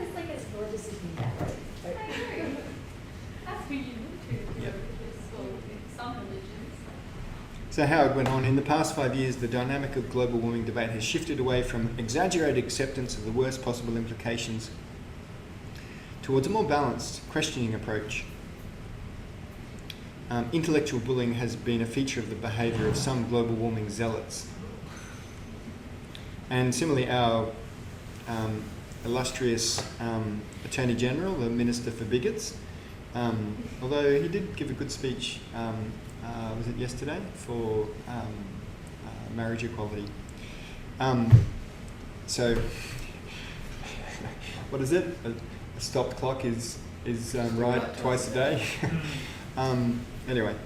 It's like as religious as you get, right? I agree. That's who you look to. Yep. Some religions. So Howard went on, in the past 5 years, the dynamic of global warming debate has shifted away from exaggerated acceptance of the worst possible implications towards a more balanced, questioning approach. Intellectual bullying has been a feature of the behaviour of some global warming zealots. And similarly, our illustrious Attorney General, the Minister for Bigots, although he did give a good speech, was it yesterday, for marriage equality. So, what is it? A stopped clock is right twice a day. Anyway,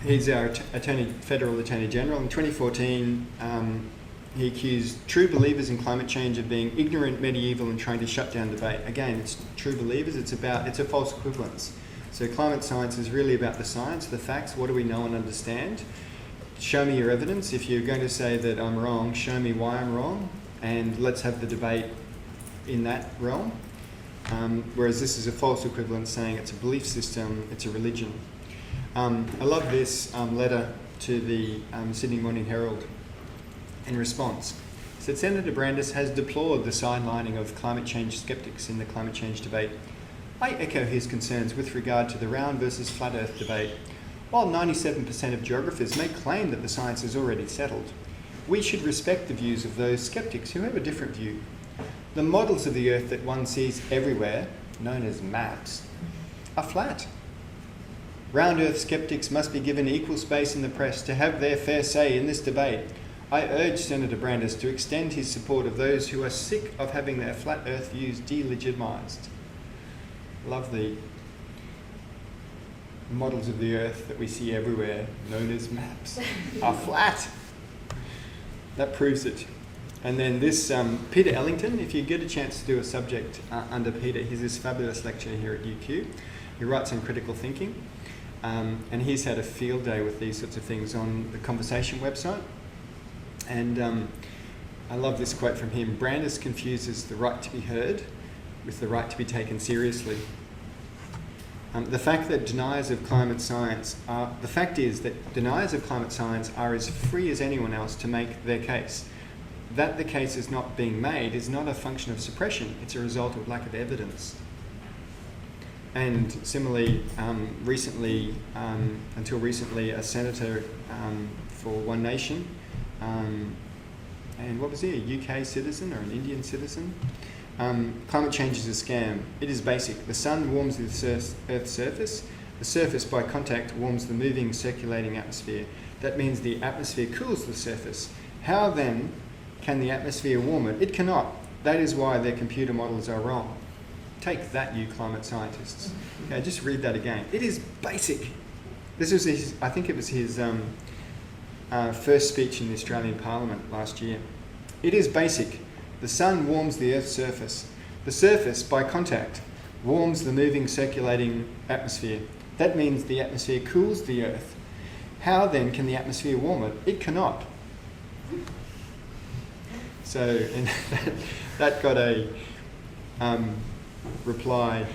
he's our federal Attorney General. In 2014, he accused true believers in climate change of being ignorant, medieval, and trying to shut down debate. Again, it's true believers. It's a false equivalence. So climate science is really about the science, the facts. What do we know and understand? Show me your evidence. If you're going to say that I'm wrong, show me why I'm wrong, and let's have the debate in that realm. Whereas this is a false equivalence, saying it's a belief system, it's a religion. I love this letter to the Sydney Morning Herald in response. It said, Senator Brandis has deplored the sidelining of climate change skeptics in the climate change debate. I echo his concerns with regard to the round versus flat earth debate. While 97% of geographers may claim that the science is already settled, we should respect the views of those skeptics who have a different view. The models of the earth that one sees everywhere, known as maps, are flat. Round earth skeptics must be given equal space in the press to have their fair say in this debate. I urge Senator Brandis to extend his support of those who are sick of having their flat earth views delegitimized. Love the models of the earth that we see everywhere, known as maps, are flat. That proves it. And then this, Peter Ellington, if you get a chance to do a subject under Peter, he's this fabulous lecturer here at UQ. He writes on critical thinking, and he's had a field day with these sorts of things on the Conversation website. And I love this quote from him: Brandis confuses the right to be heard with the right to be taken seriously. The fact is that deniers of climate science are as free as anyone else to make their case. That the case is not being made is not a function of suppression, it's a result of lack of evidence. And similarly, until recently, a senator for One Nation and what was he, a UK citizen or an Indian citizen? Climate change is a scam. It is basic. The sun warms the Earth's surface. The surface, by contact, warms the moving, circulating atmosphere. That means the atmosphere cools the surface. How then can the atmosphere warm it? It cannot. That is why their computer models are wrong. Take that, you climate scientists. Okay, just read that again. It is basic. This was his, I think it was his first speech in the Australian Parliament last year. It is basic. The sun warms the Earth's surface. The surface, by contact, warms the moving, circulating atmosphere. That means the atmosphere cools the Earth. How then can the atmosphere warm it? It cannot. So and that got a reply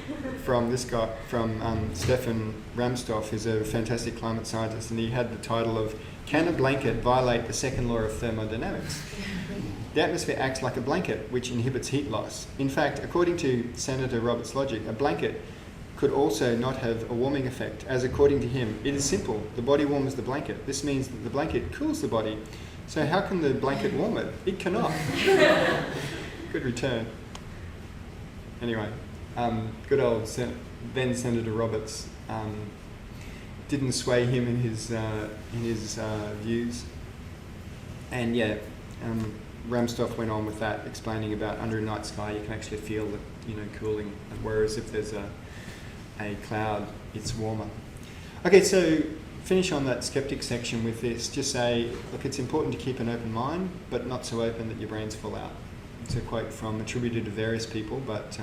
from this guy, from Stefan Ramstoff, who's a fantastic climate scientist, and he had the title of "Can a blanket violate the second law of thermodynamics?" The atmosphere acts like a blanket, which inhibits heat loss. In fact, according to Senator Roberts' logic, a blanket could also not have a warming effect, as according to him, it is simple. The body warms the blanket. This means that the blanket cools the body. So how can the blanket warm it? It cannot. Good return. Anyway, good old then Senator Roberts didn't sway him in his views. And yeah, Ramstoff went on with that, explaining about under a night sky you can actually feel the cooling, whereas if there's a cloud, it's warmer. Okay, so finish on that skeptic section with this. Just say, look, it's important to keep an open mind, but not so open that your brains fall out. It's a quote attributed to various people, but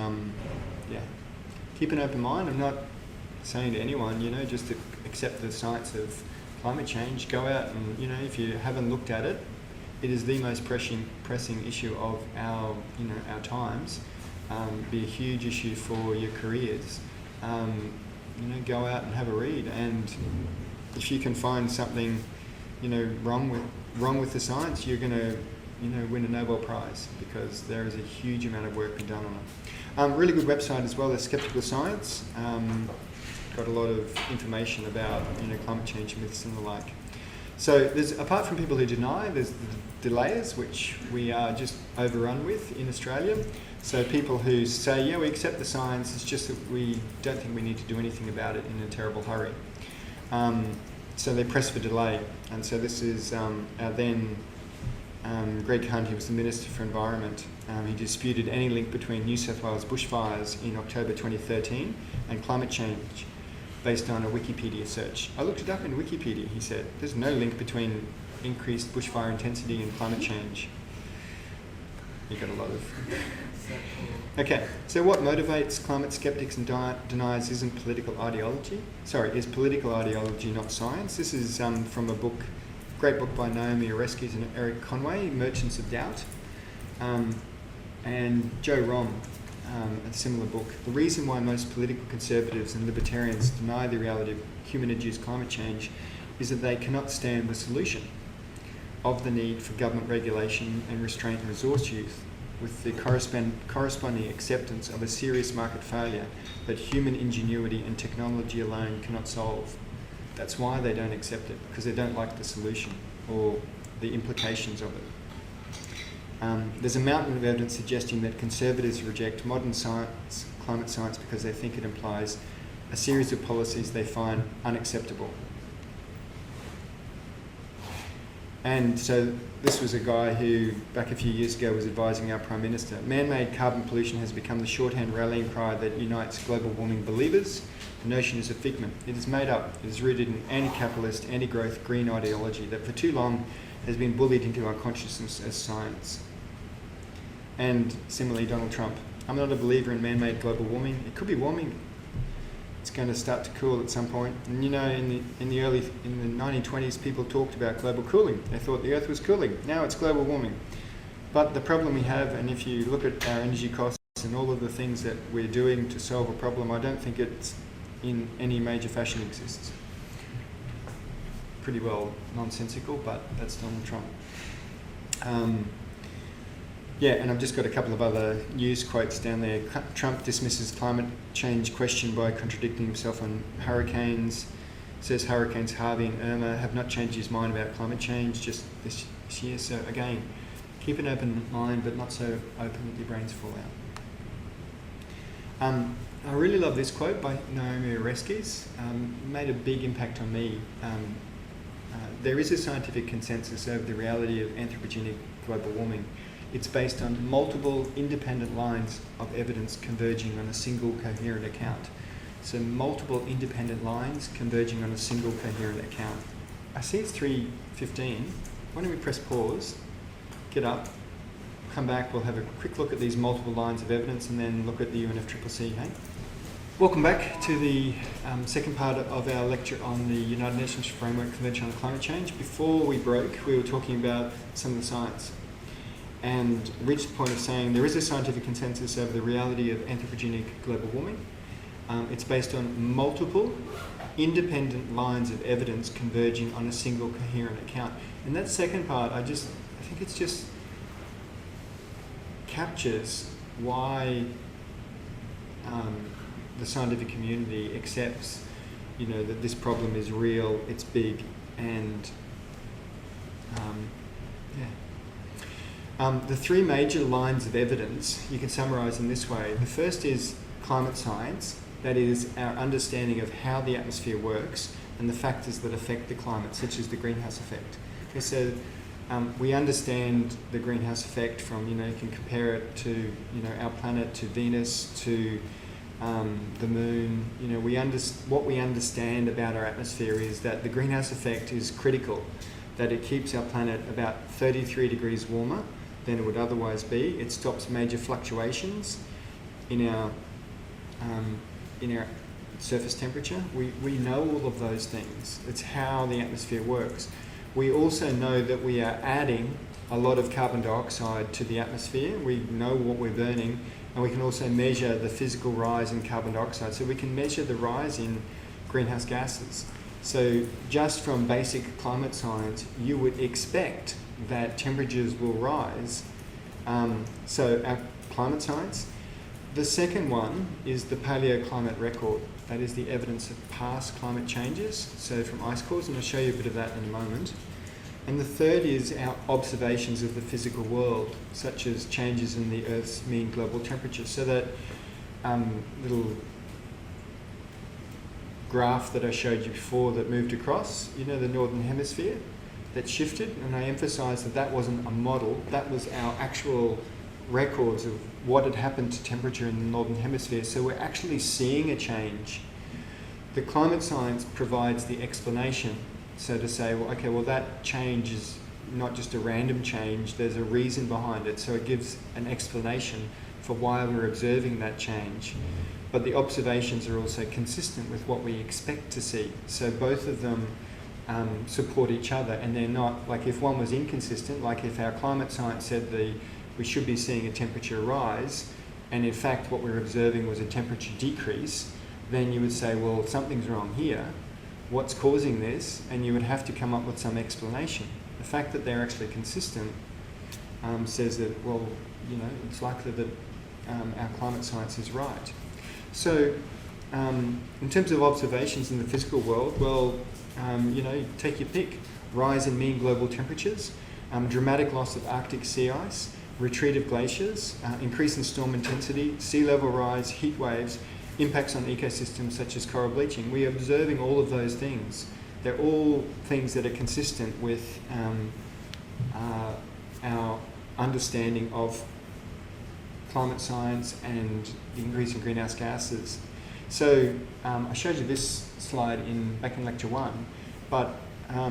yeah, keep an open mind. I'm not saying to anyone, just to accept the science of climate change. Go out and, if you haven't looked at it, it is the most pressing issue of our times. Be a huge issue for your careers. Go out and have a read, and if you can find something, wrong with the science, you're going to, win a Nobel Prize, because there is a huge amount of work being done on it. Really good website as well, is Skeptical Science. Got a lot of information about climate change myths and the like. So there's, apart from people who deny, there's the delayers, which we are just overrun with in Australia. So people who say, yeah, we accept the science, it's just that we don't think we need to do anything about it in a terrible hurry. So they press for delay. And so this is our then Greg Hunt, who was the Minister for Environment. He disputed any link between New South Wales bushfires in October 2013 and climate change, based on a Wikipedia search. I looked it up in Wikipedia, he said. There's no link between increased bushfire intensity and climate change. You got a lot of... Okay, so what motivates climate skeptics and deniers isn't political ideology. Sorry, is political ideology, not science. This is from a book, great book by Naomi Oreskes and Eric Conway, Merchants of Doubt. And Joe Romm, a similar book. The reason why most political conservatives and libertarians deny the reality of human-induced climate change is that they cannot stand the solution of the need for government regulation and restraint and resource use, with the corresponding acceptance of a serious market failure that human ingenuity and technology alone cannot solve. That's why they don't accept it, because they don't like the solution or the implications of it. There's a mountain of evidence suggesting that conservatives reject modern science, climate science, because they think it implies a series of policies they find unacceptable. And so this was a guy who, back a few years ago, was advising our Prime Minister. Man-made carbon pollution has become the shorthand rallying cry that unites global warming believers. The notion is a figment. It is made up. It is rooted in anti-capitalist, anti-growth, green ideology that for too long has been bullied into our consciousness as science. And similarly, Donald Trump. I'm not a believer in man-made global warming. It could be warming. It's going to start to cool at some point. And in the 1920s, people talked about global cooling. They thought the Earth was cooling. Now it's global warming. But the problem we have, and if you look at our energy costs and all of the things that we're doing to solve a problem, I don't think it's in any major fashion exists. Pretty well nonsensical, but that's Donald Trump. Yeah, and I've just got a couple of other news quotes down there. Trump dismisses climate change question by contradicting himself on hurricanes. Says hurricanes Harvey and Irma have not changed his mind about climate change. Just this year. So again, keep an open mind, but not so open that your brains fall out. I really love this quote by Naomi Oreskes. Made a big impact on me. There is a scientific consensus over the reality of anthropogenic global warming. It's based on multiple independent lines of evidence converging on a single coherent account. So multiple independent lines converging on a single coherent account. I see it's 3:15. Why don't we press pause, get up, come back, we'll have a quick look at these multiple lines of evidence and then look at the UNFCCC, hey? Welcome back to the second part of our lecture on the United Nations Framework Convention on Climate Change. Before we broke, we were talking about some of the science and reached the point of saying there is a scientific consensus over the reality of anthropogenic global warming. It's based on multiple independent lines of evidence converging on a single coherent account. And that second part, I think it's just captures why the scientific community accepts, that this problem is real, it's big, and the three major lines of evidence you can summarise in this way. The first is climate science, that is our understanding of how the atmosphere works and the factors that affect the climate, such as the greenhouse effect. Okay, so we understand the greenhouse effect from, you can compare it to, our planet, to Venus, to the moon. What we understand about our atmosphere is that the greenhouse effect is critical, that it keeps our planet about 33 degrees warmer than it would otherwise be. It stops major fluctuations in our surface temperature. We know all of those things. It's how the atmosphere works. We also know that we are adding a lot of carbon dioxide to the atmosphere. We know what we're burning, and we can also measure the physical rise in carbon dioxide. So we can measure the rise in greenhouse gases. So just from basic climate science, you would expect that temperatures will rise. So our climate science. The second one is the paleoclimate record. That is the evidence of past climate changes, so from ice cores, and I'll show you a bit of that in a moment. And the third is our observations of the physical world, such as changes in the Earth's mean global temperature. So that little graph that I showed you before that moved across, the Northern Hemisphere, that shifted, and I emphasised that wasn't a model, that was our actual records of what had happened to temperature in the Northern Hemisphere. So we're actually seeing a change. The climate science provides the explanation. So to say, that change is not just a random change, there's a reason behind it. So it gives an explanation for why we're observing that change. But the observations are also consistent with what we expect to see. So both of them support each other, and they're not, like if one was inconsistent, like if our climate science said we should be seeing a temperature rise, and in fact what we're observing was a temperature decrease, then you would say, well, something's wrong here. What's causing this? And you would have to come up with some explanation. The fact that they're actually consistent says that, it's likely that our climate science is right. So in terms of observations in the physical world, take your pick. Rise in mean global temperatures, dramatic loss of Arctic sea ice, retreat of glaciers, increase in storm intensity, sea level rise, heat waves, impacts on ecosystems such as coral bleaching. We are observing all of those things. They're all things that are consistent with our understanding of climate science and the increase in greenhouse gases. So I showed you this slide back in lecture 1, but I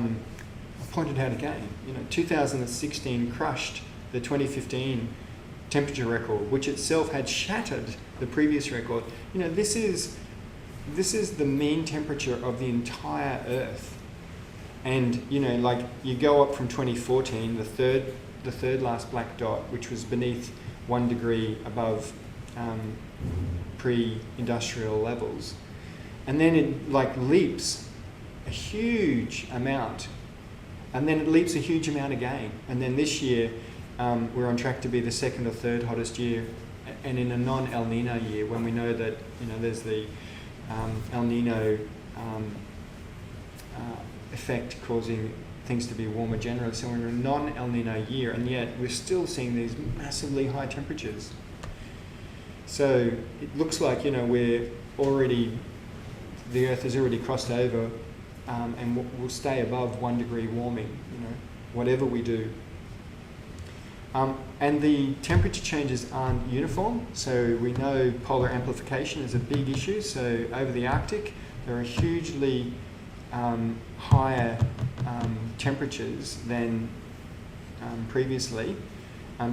pointed out again, 2016 crushed the 2015 temperature record, which itself had shattered the previous record. This is the mean temperature of the entire Earth, and you go up from 2014, the third last black dot, which was beneath 1 degree above pre-industrial levels, and then it leaps a huge amount, and then it leaps a huge amount again, and then this year we're on track to be the second or third hottest year, and in a non-El Nino year, when we know that there's the El Nino effect causing things to be warmer generally. So we're in a non-El Nino year, and yet we're still seeing these massively high temperatures. So it looks like, you know, the Earth has already crossed over, and we'll stay above 1 degree warming, you know, whatever we do. And the temperature changes aren't uniform, so we know polar amplification is a big issue. So over the Arctic, there are hugely higher temperatures than previously.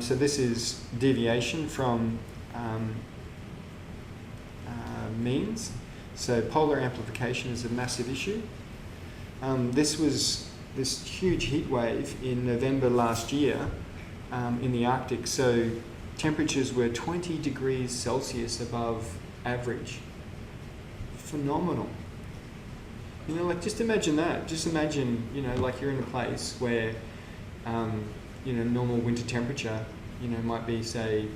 So this is deviation from means. So polar amplification is a massive issue. This was this huge heat wave in November last year in the Arctic. So temperatures were 20 degrees Celsius above average. Phenomenal. You know, like, just imagine that. Just imagine, you know, like you're in a place where, you know, normal winter temperature, you know, might be, say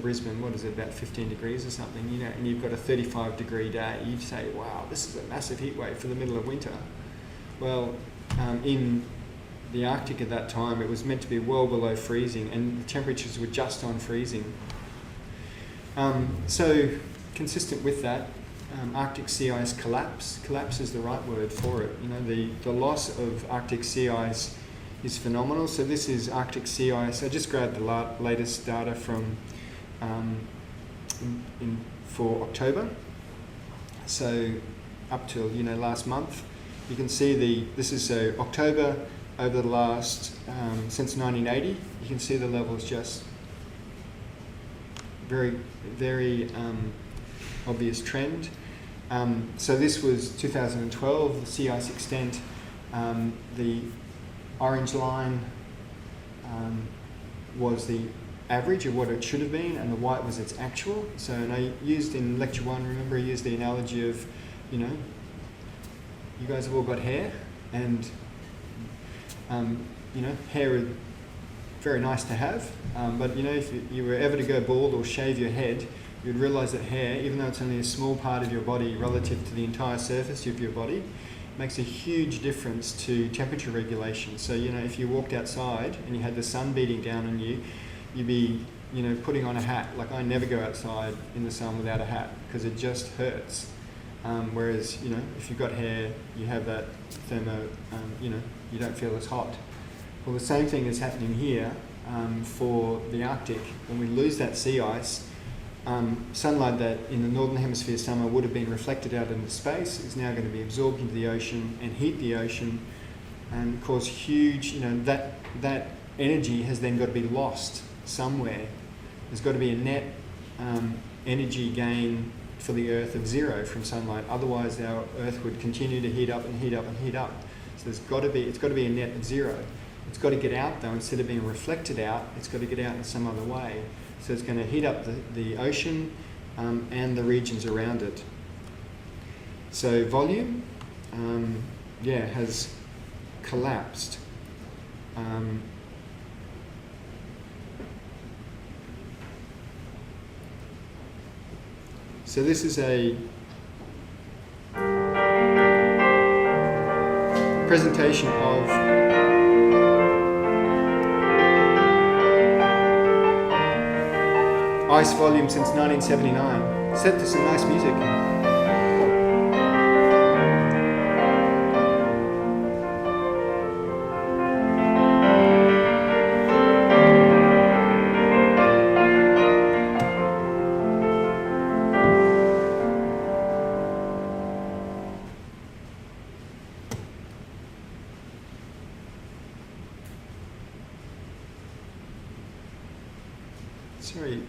Brisbane, what is it, about 15 degrees or something, you know, and you've got a 35-degree day. You'd say, wow, this is a massive heat wave for the middle of winter. Well, in the Arctic at that time, it was meant to be well below freezing, and the temperatures were just on freezing. So, consistent with that, Arctic sea ice collapse. Collapse is the right word for it. You know, the loss of Arctic sea ice is phenomenal. So this is Arctic sea ice. I just grabbed the latest data from for October. So up till, you know, last month, you can see this is October over the last since 1980. You can see the levels just very, very obvious trend. So this was 2012, the sea ice extent. The orange line was the average of what it should have been, and the white was its actual. So, and I used in lecture 1, remember, I used the analogy of, you know, you guys have all got hair, and you know, hair is very nice to have, but you know, if you were ever to go bald or shave your head, you'd realise that hair, even though it's only a small part of your body relative to the entire surface of your body, makes a huge difference to temperature regulation. So, you know, if you walked outside and you had the sun beating down on you, you'd be, you know, putting on a hat. Like, I never go outside in the sun without a hat because it just hurts. Whereas, you know, if you've got hair, you have that you know, you don't feel as hot. Well, the same thing is happening here for the Arctic. When we lose that sea ice, sunlight that in the Northern Hemisphere summer would have been reflected out into space is now going to be absorbed into the ocean and heat the ocean and cause huge, you know, that energy has then got to be lost somewhere. There's got to be a net energy gain for the Earth of 0 from sunlight. Otherwise, our Earth would continue to heat up and heat up and heat up. So it's got to be a net of 0. It's got to get out, though. Instead of being reflected out, it's got to get out in some other way. So it's going to heat up the ocean and the regions around it. So volume, has collapsed. So this is a presentation of ice volume since 1979, set to some nice music. Sorry,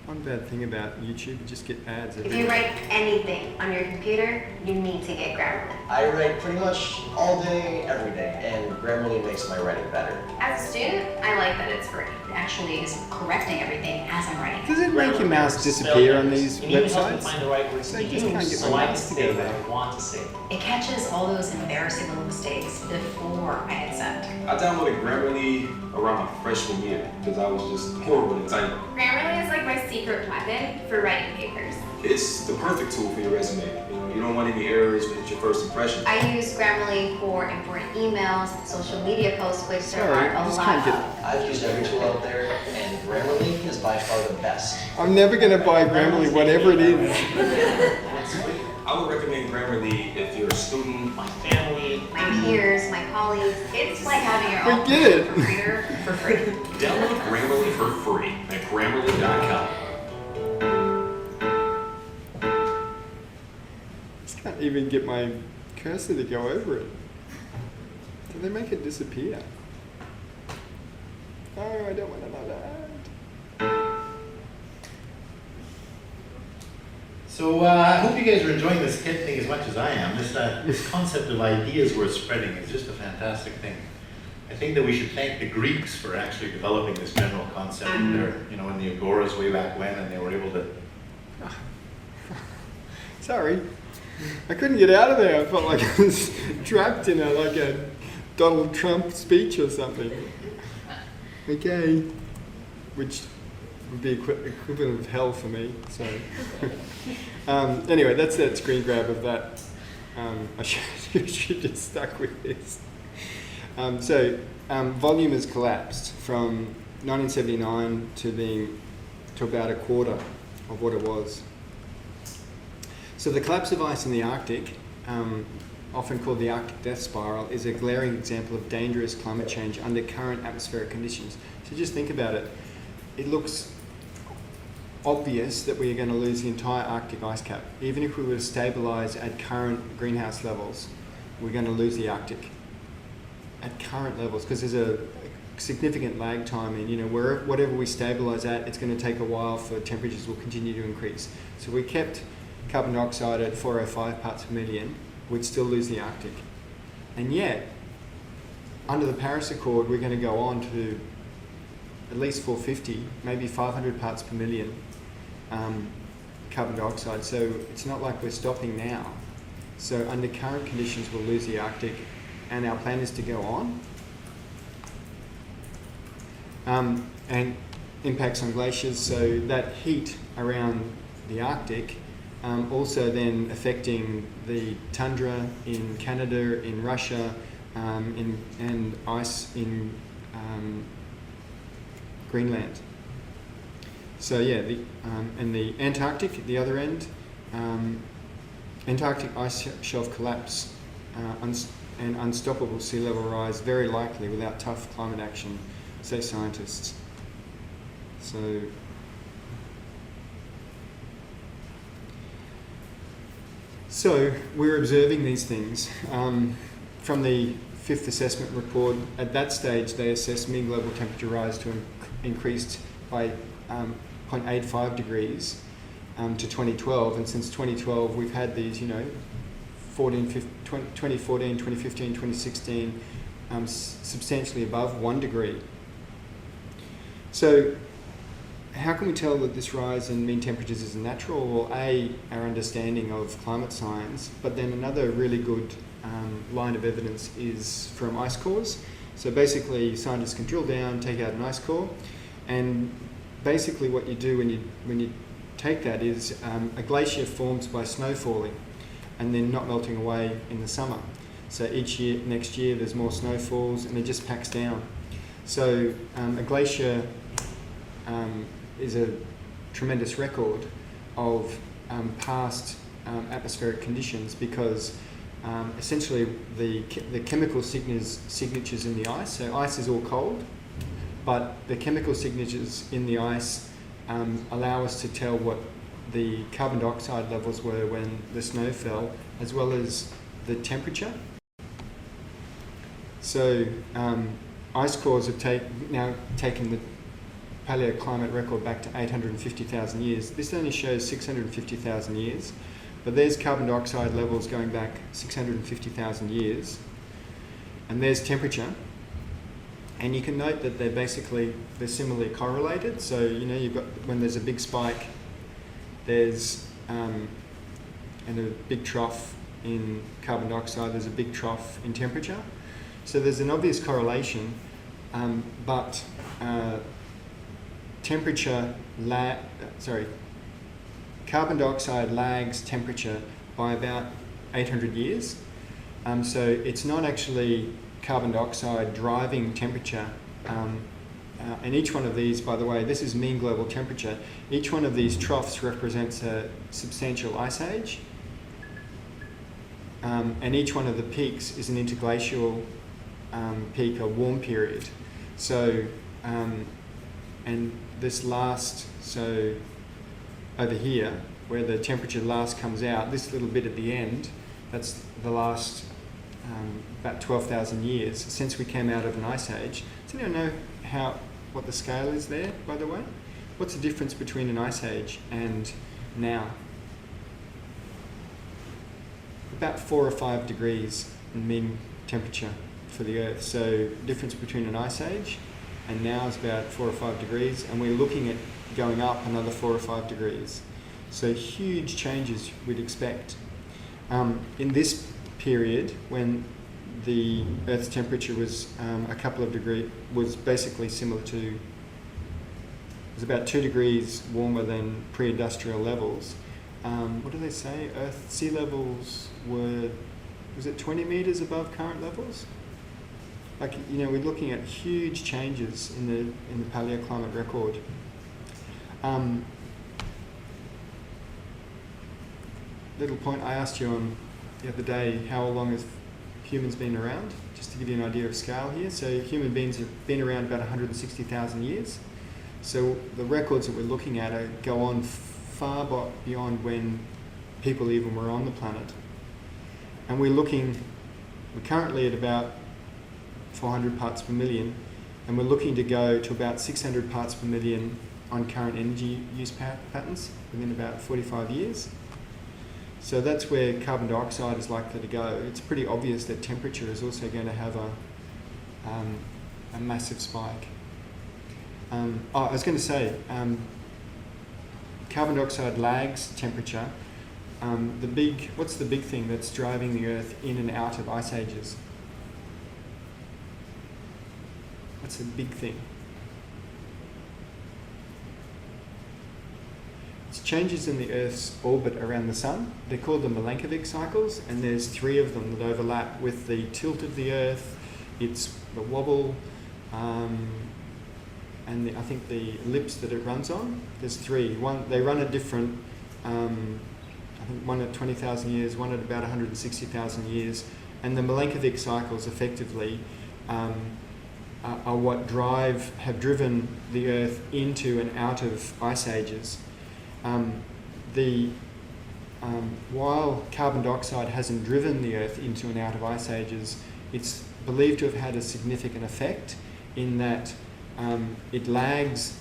one bad thing about YouTube, you just get ads. If you write anything on your computer, you need to get Grammarly. I write pretty much all day, every day, and Grammarly makes my writing better. As a student, I like that it's free. It actually is correcting everything as I'm writing. Does it make your mouse disappear on these You need to help them websites? find the right words So to you just use can't get so my I can mouse to say go what there. I want to say. It catches all those embarrassing little mistakes before I hit send. I downloaded Grammarly around my freshman year because I was just horrible at typing. Grammarly is like my secret weapon for writing papers. It's the perfect tool for your resume. You You don't want any errors with your first impression. I use Grammarly for important emails, social media posts, which there Sorry, are I a just lot can't get of. I've used every tool out there, and Grammarly is by far the best. I'm never going to buy Grammarly, whatever it is. I would recommend Grammarly if you're a student. My family. My peers, my colleagues, it's like having your We own get it. reader for free. Download Grammarly for free at Grammarly.com. I can't even get my cursor to go over it. Did they make it disappear? Oh, I don't want to know that. So I hope you guys are enjoying this kit thing as much as I am. This concept of ideas worth spreading is just a fantastic thing. I think that we should thank the Greeks for actually developing this general concept. They're, in the agoras way back when, and they were able to. Sorry, I couldn't get out of there. I felt like I was trapped in a Donald Trump speech or something. Okay, which would be equivalent of hell for me. So anyway, that's that screen grab of that. I should just stuck with this. Volume has collapsed from 1979 to about a quarter of what it was. So the collapse of ice in the Arctic, often called the Arctic death spiral, is a glaring example of dangerous climate change under current atmospheric conditions. So just think about it. It looks obvious that we are going to lose the entire Arctic ice cap. Even if we were to stabilise at current greenhouse levels, we're going to lose the Arctic at current levels, because there's a significant lag time in, whatever we stabilise at, it's going to take a while for temperatures will continue to increase. So we kept carbon dioxide at 405 parts per million, we'd still lose the Arctic. And yet, under the Paris Accord, we're going to go on to at least 450, maybe 500 parts per million carbon dioxide. So it's not like we're stopping now. So under current conditions, we'll lose the Arctic, and our plan is to go on. And impacts on glaciers, so that heat around the Arctic also then affecting the tundra in Canada, in Russia, and ice in Greenland. So yeah, and the Antarctic at the other end, Antarctic ice shelf collapse and unstoppable sea level rise, very likely without tough climate action, say scientists. So we're observing these things. From the fifth assessment report, at that stage they assessed mean global temperature rise to increased by 0.85 degrees to 2012, and since 2012 we've had these, 2014, 2015, 2016, substantially above 1 degree. So how can we tell that this rise in mean temperatures is natural? Well, A, our understanding of climate science, but then another really good line of evidence is from ice cores. So basically scientists can drill down, take out an ice core, and basically what you do when you take that is a glacier forms by snow falling and then not melting away in the summer. So next year there's more snow falls and it just packs down. So a glacier is a tremendous record of past atmospheric conditions, because essentially the chemical signatures in the ice, so ice is all cold, but the chemical signatures in the ice allow us to tell what the carbon dioxide levels were when the snow fell, as well as the temperature. So ice cores have now taken the paleoclimate record back to 850,000 years. This only shows 650,000 years, but there's carbon dioxide levels going back 650,000 years, and there's temperature. And you can note that they're similarly correlated. So you've got, when there's a big spike, there's and a big trough in carbon dioxide, there's a big trough in temperature. So there's an obvious correlation, but carbon dioxide lags temperature by about 800 years. So it's not actually carbon dioxide driving temperature. And each one of these, by the way, this is mean global temperature. Each one of these troughs represents a substantial ice age. And each one of the peaks is an interglacial peak, a warm period. So, and this last, so over here, where the temperature last comes out, this little bit at the end, that's the last about 12,000 years since we came out of an ice age. Does anyone know what the scale is there, by the way? What's the difference between an ice age and now? About 4 or 5 degrees in mean temperature for the Earth. So difference between an ice age and now is about 4 or 5 degrees, and we're looking at going up another 4 or 5 degrees. So huge changes we'd expect. In this period, when the Earth's temperature was a couple of degrees, was basically similar to, it was about 2 degrees warmer than pre-industrial levels. What do they say? Earth sea levels was it 20 meters above current levels? Like, you know, we're looking at huge changes in the paleoclimate record. Little point I asked you on the other day, how long has humans been around? Just to give you an idea of scale here. So human beings have been around about 160,000 years. So the records that we're looking at go on far beyond when people even were on the planet. And we're currently at about 400 parts per million, and we're looking to go to about 600 parts per million on current energy use patterns within about 45 years. So that's where carbon dioxide is likely to go. It's pretty obvious that temperature is also going to have a massive spike. I was going to say, carbon dioxide lags temperature. What's the big thing that's driving the Earth in and out of ice ages? What's the big thing? It's changes in the Earth's orbit around the Sun. They're called the Milankovitch cycles, and there's 3 of them that overlap with the tilt of the Earth, it's the wobble, and I think the ellipse that it runs on. There's 3. They run at different, I think one at 20,000 years, one at about 160,000 years, and the Milankovitch cycles effectively are what have driven the Earth into and out of ice ages. While carbon dioxide hasn't driven the Earth into and out of ice ages, it's believed to have had a significant effect in that it lags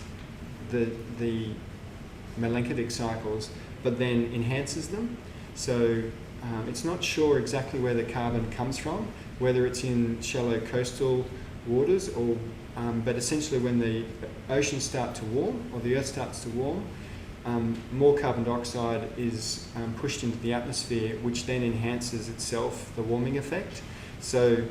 the Milankovitch cycles, but then enhances them. So it's not sure exactly where the carbon comes from, whether it's in shallow coastal waters or, but essentially when the oceans start to warm or the Earth starts to warm, more carbon dioxide is pushed into the atmosphere, which then enhances itself the warming effect. So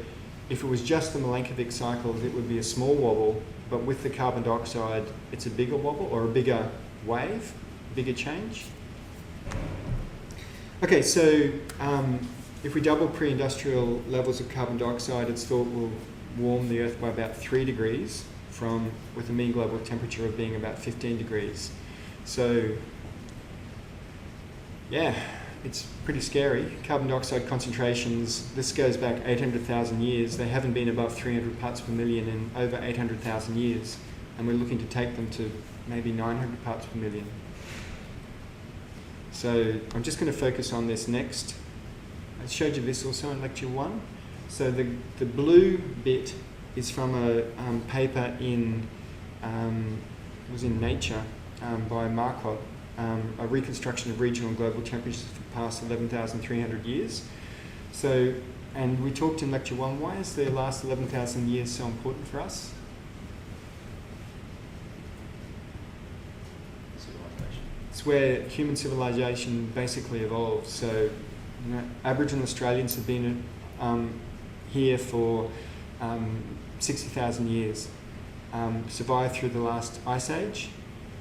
if it was just the Milankovitch cycles, it would be a small wobble, but with the carbon dioxide, it's a bigger wobble or a bigger wave, bigger change. Okay, so if we double pre-industrial levels of carbon dioxide, it's thought will warm the Earth by about 3 degrees with a mean global temperature of being about 15 degrees. So, yeah, it's pretty scary. Carbon dioxide concentrations, this goes back 800,000 years. They haven't been above 300 parts per million in over 800,000 years. And we're looking to take them to maybe 900 parts per million. So I'm just going to focus on this next. I showed you this also in lecture 1. So the blue bit is from a paper in Nature by Marcotte, a reconstruction of regional and global temperatures for the past 11,300 years. So, and we talked in lecture 1, why is the last 11,000 years so important for us? It's where human civilization basically evolved. So, you know, Aboriginal Australians have been here for 60,000 years, survived through the last ice age.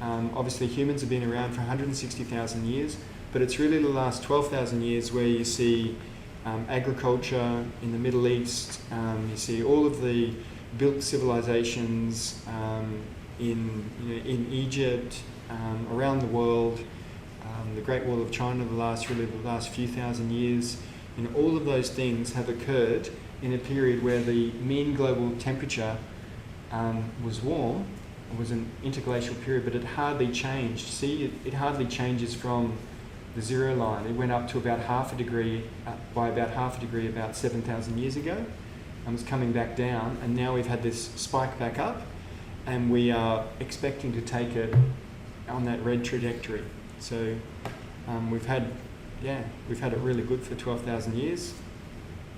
Obviously humans have been around for 160,000 years, but it's really the last 12,000 years where you see agriculture in the Middle East, you see all of the built civilizations in Egypt, around the world, the Great Wall of China, the last few thousand years. All of those things have occurred in a period where the mean global temperature was warm. It was an interglacial period, but it hardly changed. See, it hardly changes from the zero line. It went up to about half a degree, by about half a degree about 7,000 years ago, and was coming back down, and now we've had this spike back up, and we are expecting to take it on that red trajectory. So we've had it really good for 12,000 years.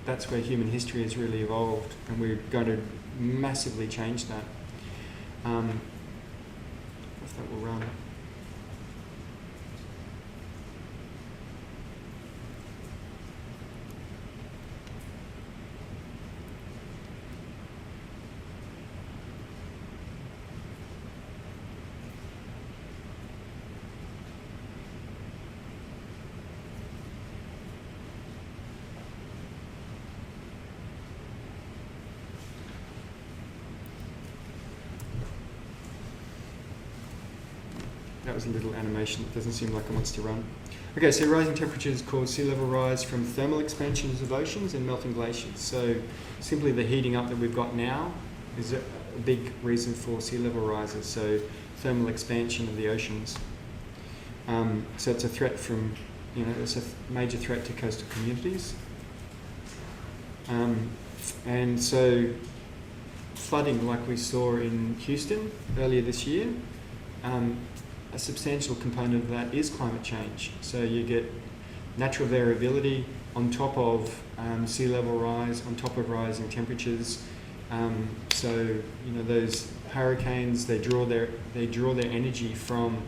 That's where human history has really evolved, and we're going to massively change that. If that will run. That was a little animation. It doesn't seem like it wants to run. Okay, so rising temperatures cause sea level rise from thermal expansions of oceans and melting glaciers. So simply the heating up that we've got now is a big reason for sea level rises. So thermal expansion of the oceans. So it's a threat from, it's a major threat to coastal communities. And so flooding like we saw in Houston earlier this year, a substantial component of that is climate change. So you get natural variability on top of sea level rise, on top of rising temperatures. So those hurricanes, they draw their energy from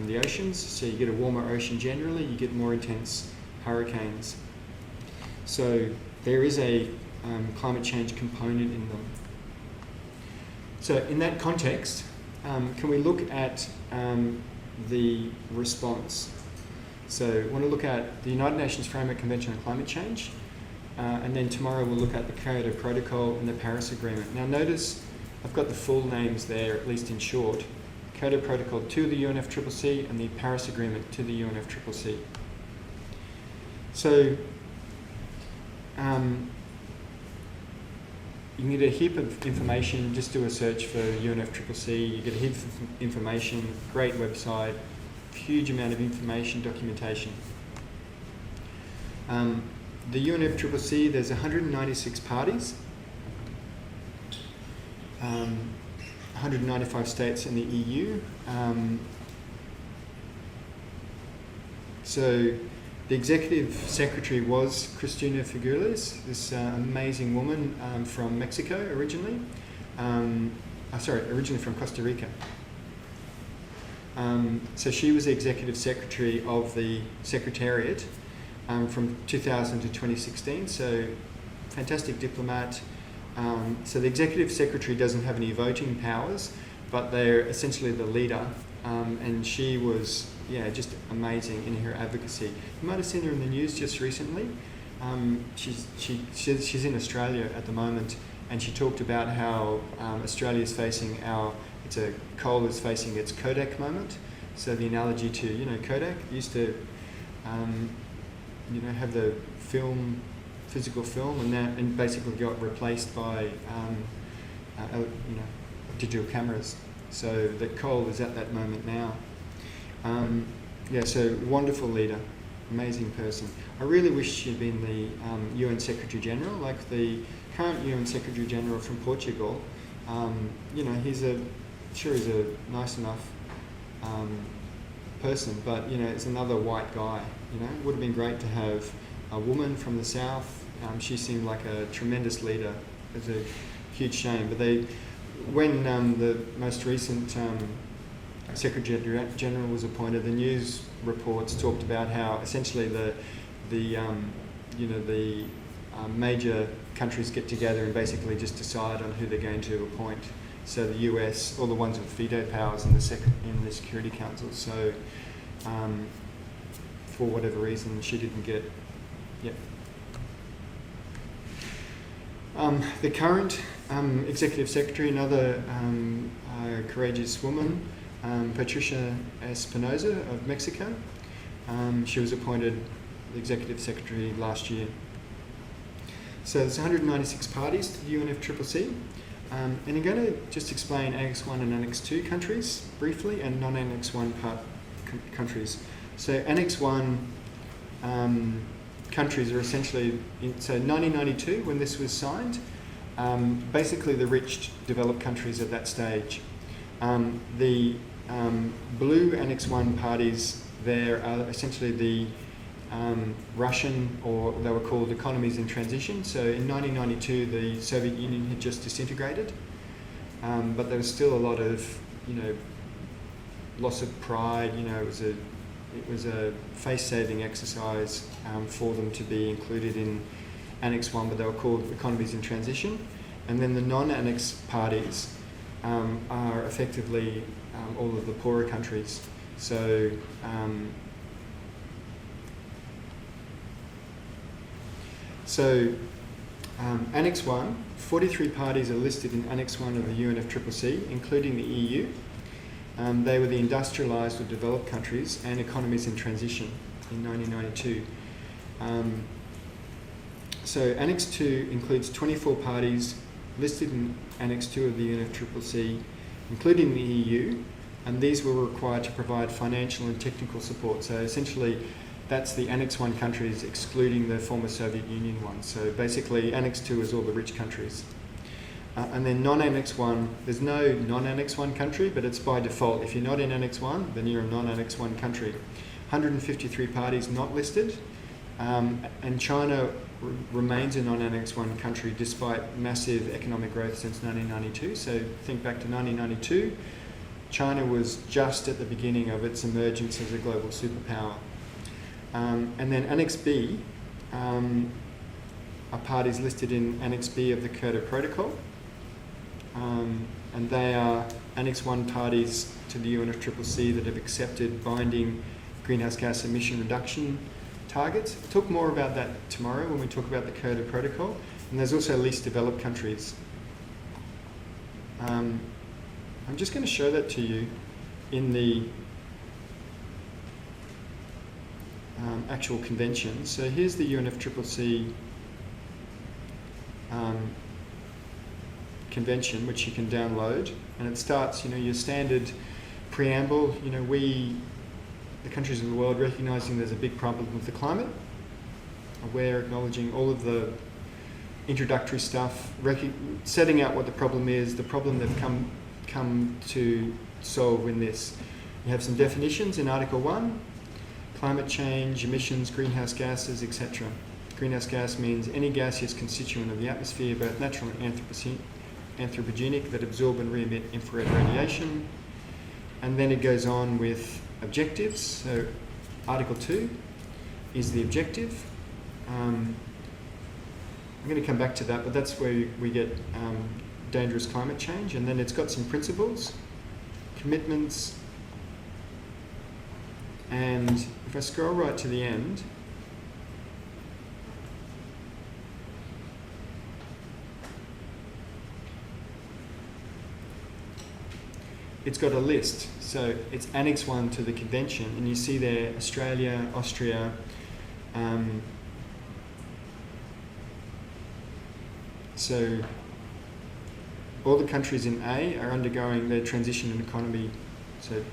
the oceans. So you get a warmer ocean generally, you get more intense hurricanes. So there is a climate change component in them. So in that context, can we look at the response? So I want to look at the United Nations Framework Convention on Climate Change, and then tomorrow we'll look at the Kyoto Protocol and the Paris Agreement. Now notice I've got the full names there, at least in short. Kyoto Protocol to the UNFCCC and the Paris Agreement to the UNFCCC. So you can get a heap of information. Just do a search for UNFCCC. You get a heap of information, great website, huge amount of information, documentation. The UNFCCC, there's 196 parties, 195 states in the EU. So the executive secretary was Cristina Figueres, this amazing woman from Mexico originally. Originally from Costa Rica. So she was the executive secretary of the Secretariat from 2000 to 2016. So fantastic diplomat. So the executive secretary doesn't have any voting powers, but they're essentially the leader. And she was, just amazing in her advocacy. You might have seen her in the news just recently. She's in Australia at the moment, and she talked about how Australia is facing coal is facing its Kodak moment. So the analogy to Kodak used to have the physical film, and basically got replaced by digital cameras. So the coal is at that moment now. So wonderful leader, amazing person. I really wish she'd been the UN Secretary General, like the current UN Secretary General from Portugal. He's a nice enough person, but it's another white guy. It would have been great to have a woman from the south. She seemed like a tremendous leader. It's a huge shame, but when the most recent Secretary General was appointed, the news reports talked about how essentially the major countries get together and basically just decide on who they're going to appoint. So the US, all the ones with veto powers in the Security Council. So for whatever reason she didn't get. Yep. The current executive secretary, another courageous woman, Patricia Espinosa of Mexico. She was appointed the executive secretary last year. So there's 196 parties to the UNFCCC. And I'm going to just explain Annex 1 and Annex 2 countries briefly and non-Annex 1 countries. So Annex 1 countries are essentially, so 1992 when this was signed, basically the rich developed countries at that stage. The blue Annex 1 parties there are essentially the Russian, or they were called economies in transition. So in 1992 the Soviet Union had just disintegrated, but there was still a lot of, loss of pride. It was a face-saving exercise for them to be included in Annex 1, but they were called economies in transition. And then the non-Annex parties are effectively all of the poorer countries. So Annex 1, 43 parties are listed in Annex 1 of the UNFCCC, including the EU. They were the industrialised or developed countries and economies in transition in 1992. So Annex 2 includes 24 parties listed in Annex 2 of the UNFCCC, including the EU, and these were required to provide financial and technical support. So essentially, that's the Annex 1 countries excluding the former Soviet Union ones. So basically, Annex 2 is all the rich countries. And then non-Annex 1, there's no non-Annex 1 country, but it's by default. If you're not in Annex 1, then you're a non-Annex 1 country. 153 parties not listed, and China remains a non-Annex 1 country despite massive economic growth since 1992. So think back to 1992, China was just at the beginning of its emergence as a global superpower. And then Annex B are parties listed in Annex B of the Kyoto Protocol. And they are Annex 1 parties to the UNFCCC that have accepted binding greenhouse gas emission reduction targets. I'll talk more about that tomorrow when we talk about the Kyoto Protocol. And there's also least developed countries. I'm just going to show that to you in the actual convention. So here's the UNFCCC convention, which you can download, and it starts, your standard preamble, we, the countries of the world, recognising there's a big problem with the climate, aware, acknowledging all of the introductory stuff, setting out what the problem is, the problem they've come to solve in this. You have some definitions in Article 1, climate change, emissions, greenhouse gases, etc. Greenhouse gas means any gaseous constituent of the atmosphere, both natural and anthropogenic, that absorb and re-emit infrared radiation. And then it goes on with objectives. So Article 2 is the objective. I'm going to come back to that, but that's where we get dangerous climate change. And then it's got some principles, commitments, and if I scroll right to the end, it's got a list. So it's Annex 1 to the convention, and you see there Australia, Austria, so all the countries in A are undergoing their transition in economy. So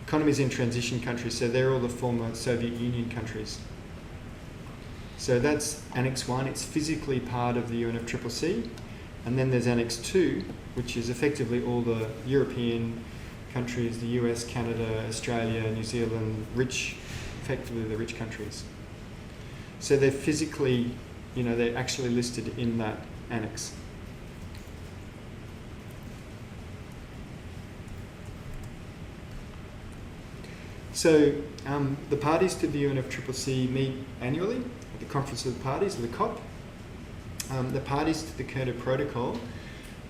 economies in transition countries, so they're all the former Soviet Union countries. So that's Annex 1, it's physically part of the UNFCCC. And then there's Annex 2, which is effectively all the European countries, the US, Canada, Australia, New Zealand, effectively the rich countries. So they're physically, they're actually listed in that annex. So the parties to the UNFCCC meet annually at the Conference of the Parties, or the COP. The parties to the Kyoto Protocol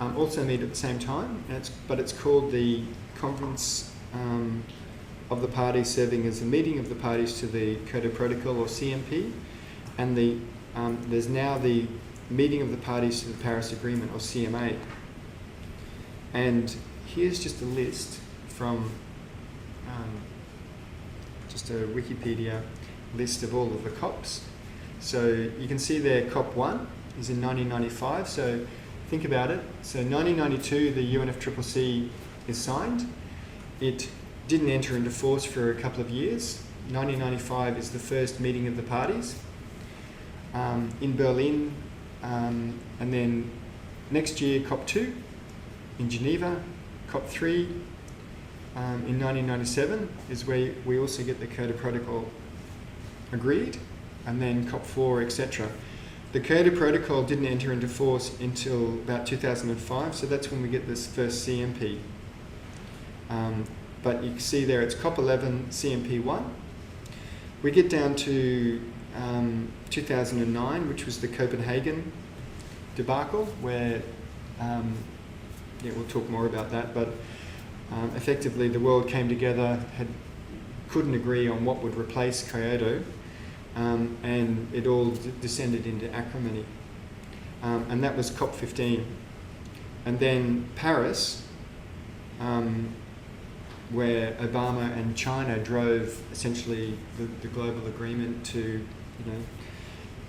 also meet at the same time, but it's called the Conference of the parties serving as a meeting of the parties to the Kyoto Protocol or CMP, and there's now the meeting of the parties to the Paris Agreement or CMA. And here's just a list from just a Wikipedia list of all of the COPs. So you can see there COP 1 is in 1995, so think about it. So 1992 the UNFCCC is signed. It didn't enter into force for a couple of years. 1995 is the first meeting of the parties in Berlin, and then next year COP 2 in Geneva, COP 3 in 1997 is where we also get the Kyoto Protocol agreed, and then COP 4, etc. The Kyoto Protocol didn't enter into force until about 2005, so that's when we get this first CMP. But you can see there it's COP 11, CMP 1. We get down to 2009, which was the Copenhagen debacle, where we'll talk more about that, but effectively the world came together, couldn't agree on what would replace Kyoto, and it all descended into acrimony. And that was COP 15. And then Paris, where Obama and China drove essentially the global agreement to,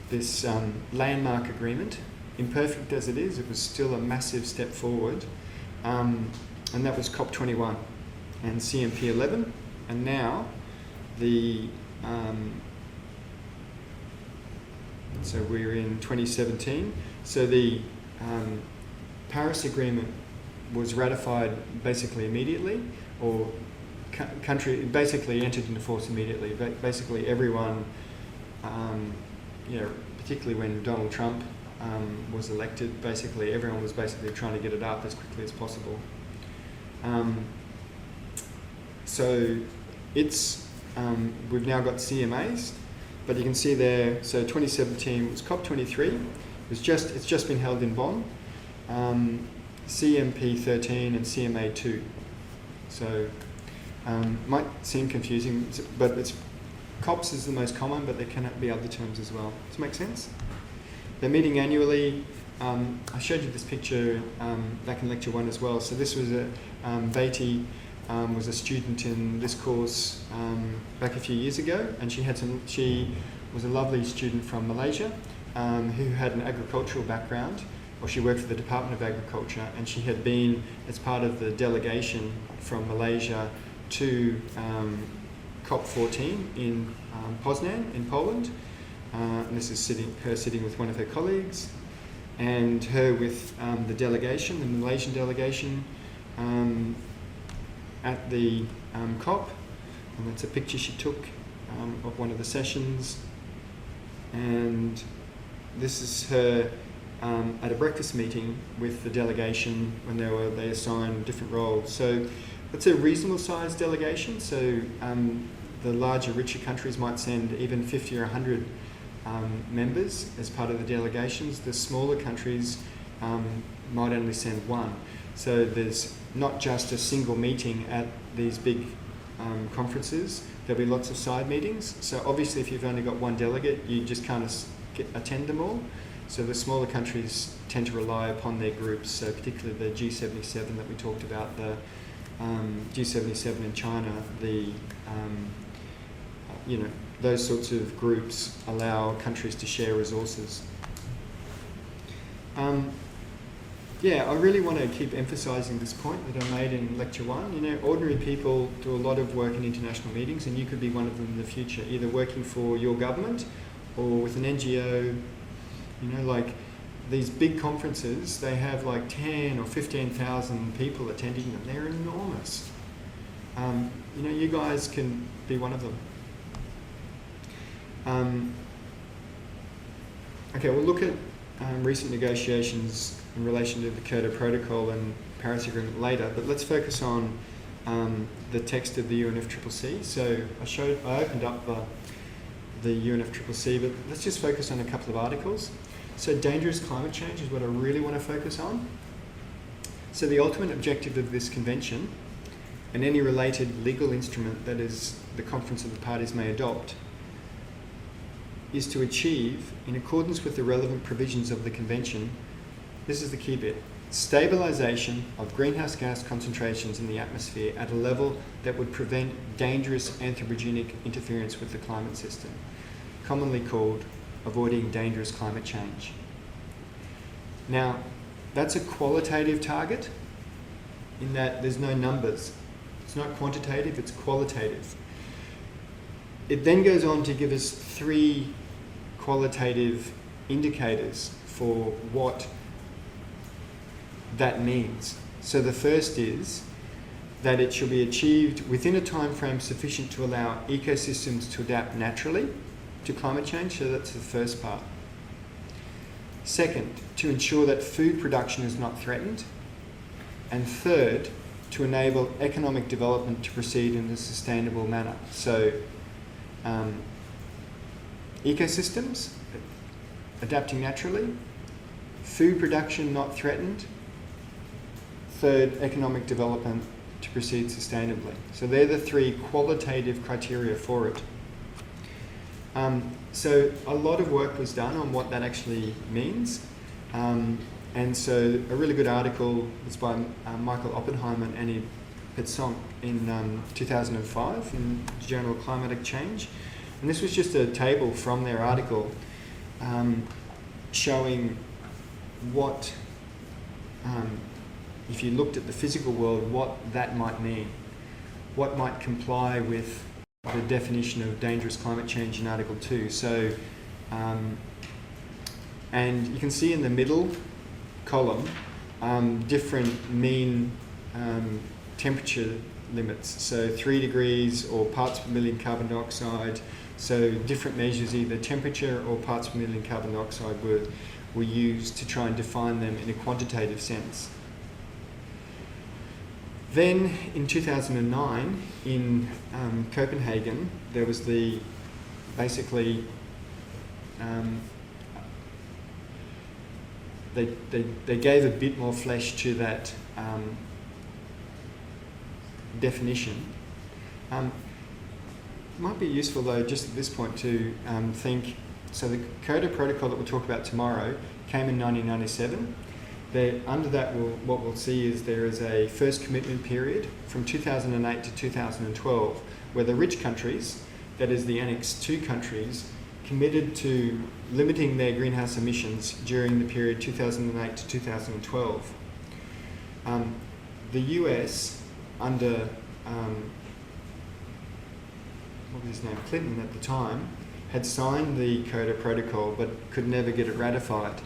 this landmark agreement. Imperfect as it is, it was still a massive step forward. And that was COP 21 and CMP 11. And now so we're in 2017. So the Paris Agreement was ratified basically immediately, or country basically entered into force immediately. But basically everyone, particularly when Donald Trump was elected, basically everyone was basically trying to get it up as quickly as possible. So it's we've now got CMAs, but you can see there. So 2017 was COP 23. It's just been held in Bonn. CMP 13 and CMA 2. So might seem confusing, but COPs is the most common, but there can be other terms as well. Does it make sense? They're meeting annually. I showed you this picture back in lecture 1 as well. So this was Beatty was a student in this course back a few years ago, and she was a lovely student from Malaysia who had an agricultural background, or she worked for the Department of Agriculture, and she had been as part of the delegation from Malaysia to COP 14 in Poznan in Poland. And this is her sitting with one of her colleagues, and her with the delegation, the Malaysian delegation, at the COP. And that's a picture she took of one of the sessions. And this is her at a breakfast meeting with the delegation when they assigned different roles. So it's a reasonable sized delegation. So the larger, richer countries might send even 50 or 100 members as part of the delegations. The smaller countries might only send one. So there's not just a single meeting at these big conferences. There'll be lots of side meetings. So obviously if you've only got one delegate, you just can't attend them all. So the smaller countries tend to rely upon their groups, so particularly the G77 that we talked about, the G77 in China, those sorts of groups allow countries to share resources. I really want to keep emphasising this point that I made in lecture 1. Ordinary people do a lot of work in international meetings, and you could be one of them in the future, either working for your government or with an NGO. Like these big conferences, they have like 10 or 15,000 people attending them. They're enormous. You guys can be one of them. Okay, we'll look at recent negotiations in relation to the Kyoto Protocol and Paris Agreement later, but let's focus on the text of the UNFCCC. So I opened up the UNFCCC, but let's just focus on a couple of articles. So dangerous climate change is what I really want to focus on. So the ultimate objective of this convention and any related legal instrument that is the Conference of the Parties may adopt, is to achieve, in accordance with the relevant provisions of the Convention, this is the key bit, stabilisation of greenhouse gas concentrations in the atmosphere at a level that would prevent dangerous anthropogenic interference with the climate system, commonly called avoiding dangerous climate change. Now, that's a qualitative target in that there's no numbers. It's not quantitative, it's qualitative. It then goes on to give us 3 qualitative indicators for what that means. So the first is that it should be achieved within a time frame sufficient to allow ecosystems to adapt naturally to climate change, so that's the first part. Second, to ensure that food production is not threatened. And third, to enable economic development to proceed in a sustainable manner. So ecosystems adapting naturally, food production not threatened, third, economic development to proceed sustainably. So they're the 3 qualitative criteria for it. So a lot of work was done on what that actually means. And so a really good article was by Michael Oppenheimer and Annie Petsonk in 2005 in the Journal of Climatic Change. And this was just a table from their article showing what, if you looked at the physical world, what that might mean. What might comply with the definition of dangerous climate change in Article 2. So, and you can see in the middle column different mean temperature limits. So 3 degrees or parts per million carbon dioxide. So different measures, either temperature or parts per million carbon dioxide, were used to try and define them in a quantitative sense. Then in 2009 in Copenhagen, there was the basically they gave a bit more flesh to that definition. Might be useful though, just at this point, to think. So the Kyoto Protocol that we'll talk about tomorrow came in 1997. Under that, what we'll see is there is a first commitment period from 2008 to 2012, where the rich countries, that is the Annex II countries, committed to limiting their greenhouse emissions during the period 2008 to 2012. The US, under what was his name, Clinton at the time, had signed the Kyoto Protocol but could never get it ratified.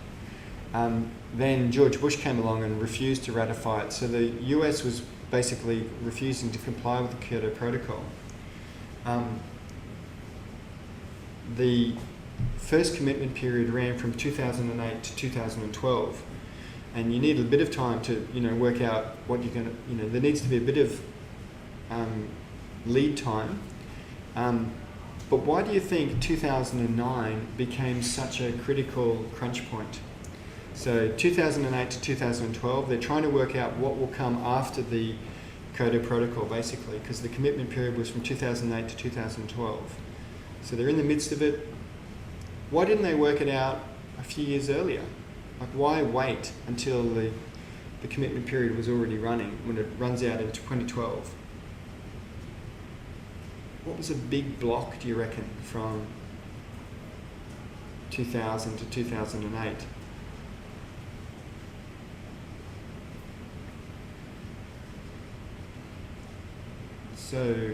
Then George Bush came along and refused to ratify it. So the US was basically refusing to comply with the Kyoto Protocol. The first commitment period ran from 2008 to 2012, and you need a bit of time to work out what you're going to. There needs to be a bit of lead time. But why do you think 2009 became such a critical crunch point? So 2008 to 2012, they're trying to work out what will come after the Kyoto Protocol, basically, because the commitment period was from 2008 to 2012. So they're in the midst of it. Why didn't they work it out a few years earlier? Like, why wait until the commitment period was already running when it runs out in 2012? What was a big block, do you reckon, from 2000 to 2008? So,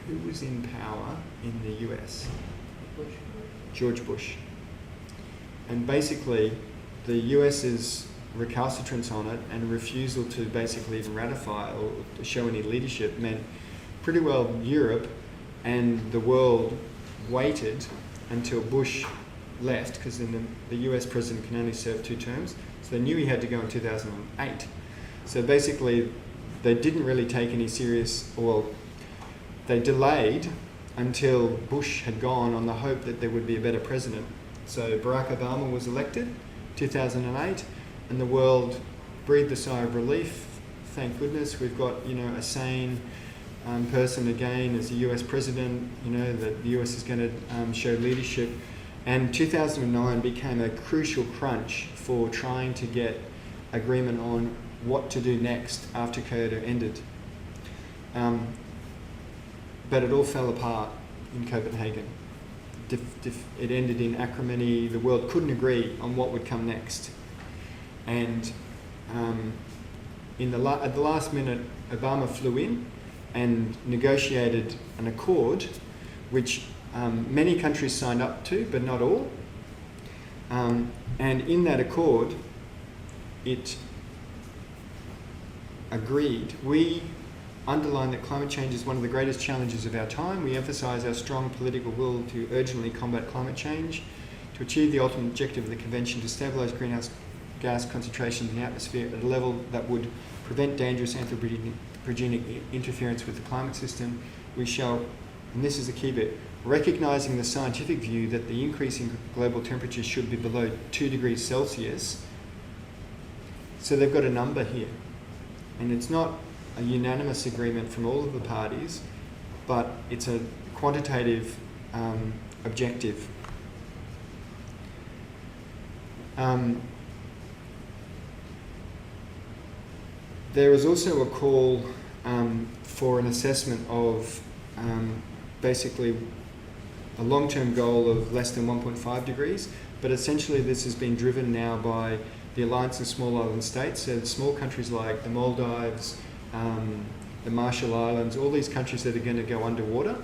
who was in power in the US? Bush. George Bush. And basically, the US's recalcitrance on it and refusal to basically even ratify or to show any leadership meant pretty well Europe and the world waited until Bush left, because then the US president can only serve 2 terms, so they knew he had to go in 2008. So basically, they didn't really take any serious, or they delayed until Bush had gone on the hope that there would be a better president. So Barack Obama was elected 2008, and the world breathed a sigh of relief thank goodness. We've got, you know, a sane person again as the US president, you know, that the US is going to show leadership. And 2009 became a crucial crunch for trying to get agreement on what to do next after Kyoto ended. But it all fell apart in Copenhagen. It ended in acrimony. The world couldn't agree on what would come next. And at the last minute, Obama flew in and negotiated an accord which many countries signed up to, but not all. And in that accord, it agreed. We underline that climate change is one of the greatest challenges of our time. We emphasise our strong political will to urgently combat climate change, to achieve the ultimate objective of the Convention to stabilise greenhouse gas concentrations in the atmosphere at a level that would prevent dangerous anthropogenic interference with the climate system. We shall, and this is the key bit, recognising the scientific view that the increase in global temperature should be below 2 degrees Celsius. So they've got a number here. And it's not a unanimous agreement from all of the parties, but it's a quantitative objective. There is also a call for an assessment of basically a long-term goal of less than 1.5 degrees, but essentially this has been driven now by the Alliance of Small Island States, so small countries like the Maldives, the Marshall Islands, all these countries that are going to go underwater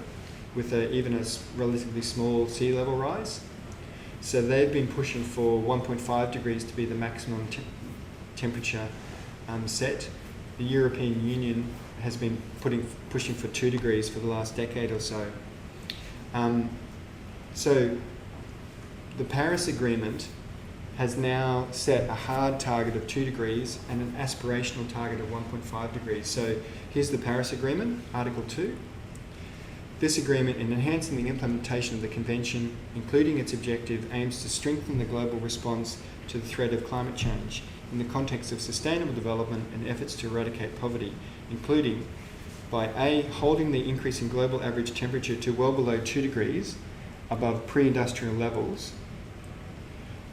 with even a relatively small sea level rise. So they've been pushing for 1.5 degrees to be the maximum temperature set. The European Union has been pushing for 2 degrees for the last decade or so. So the Paris Agreement has now set a hard target of 2 degrees and an aspirational target of 1.5 degrees. So here's the Paris Agreement, Article 2. This agreement, in enhancing the implementation of the Convention, including its objective, aims to strengthen the global response to the threat of climate change in the context of sustainable development and efforts to eradicate poverty, including by A, holding the increase in global average temperature to well below 2 degrees above pre-industrial levels,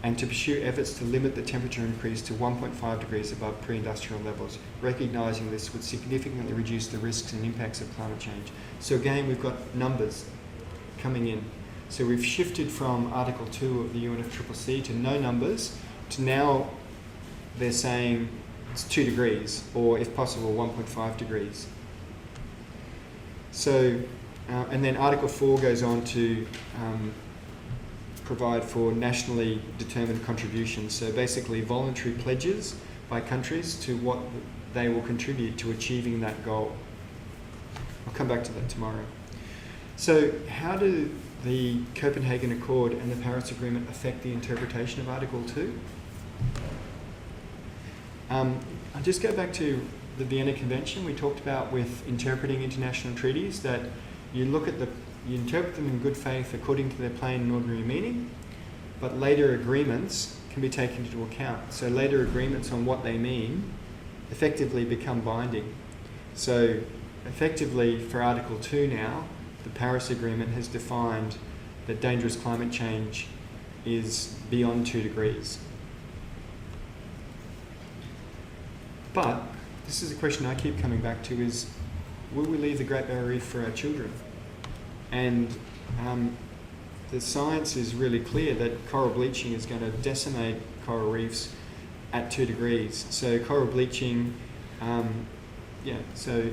and to pursue efforts to limit the temperature increase to 1.5 degrees above pre-industrial levels, recognising this would significantly reduce the risks and impacts of climate change. So again, we've got numbers coming in. So we've shifted from Article 2 of the UNFCCC to no numbers, to now they're saying it's 2 degrees, or if possible, 1.5 degrees. So, and then Article 4 goes on to provide for nationally determined contributions. So basically voluntary pledges by countries to what they will contribute to achieving that goal. I'll come back to that tomorrow. So how do the Copenhagen Accord and the Paris Agreement affect the interpretation of Article 2? I'll just go back to the Vienna Convention we talked about with interpreting international treaties, that you interpret them in good faith according to their plain and ordinary meaning, but later agreements can be taken into account. So later agreements on what they mean effectively become binding. So effectively for Article 2 now, the Paris Agreement has defined that dangerous climate change is beyond 2 degrees. But this is a question I keep coming back to, is will we leave the Great Barrier Reef for our children? And the science is really clear that coral bleaching is going to decimate coral reefs at 2 degrees. So coral bleaching, so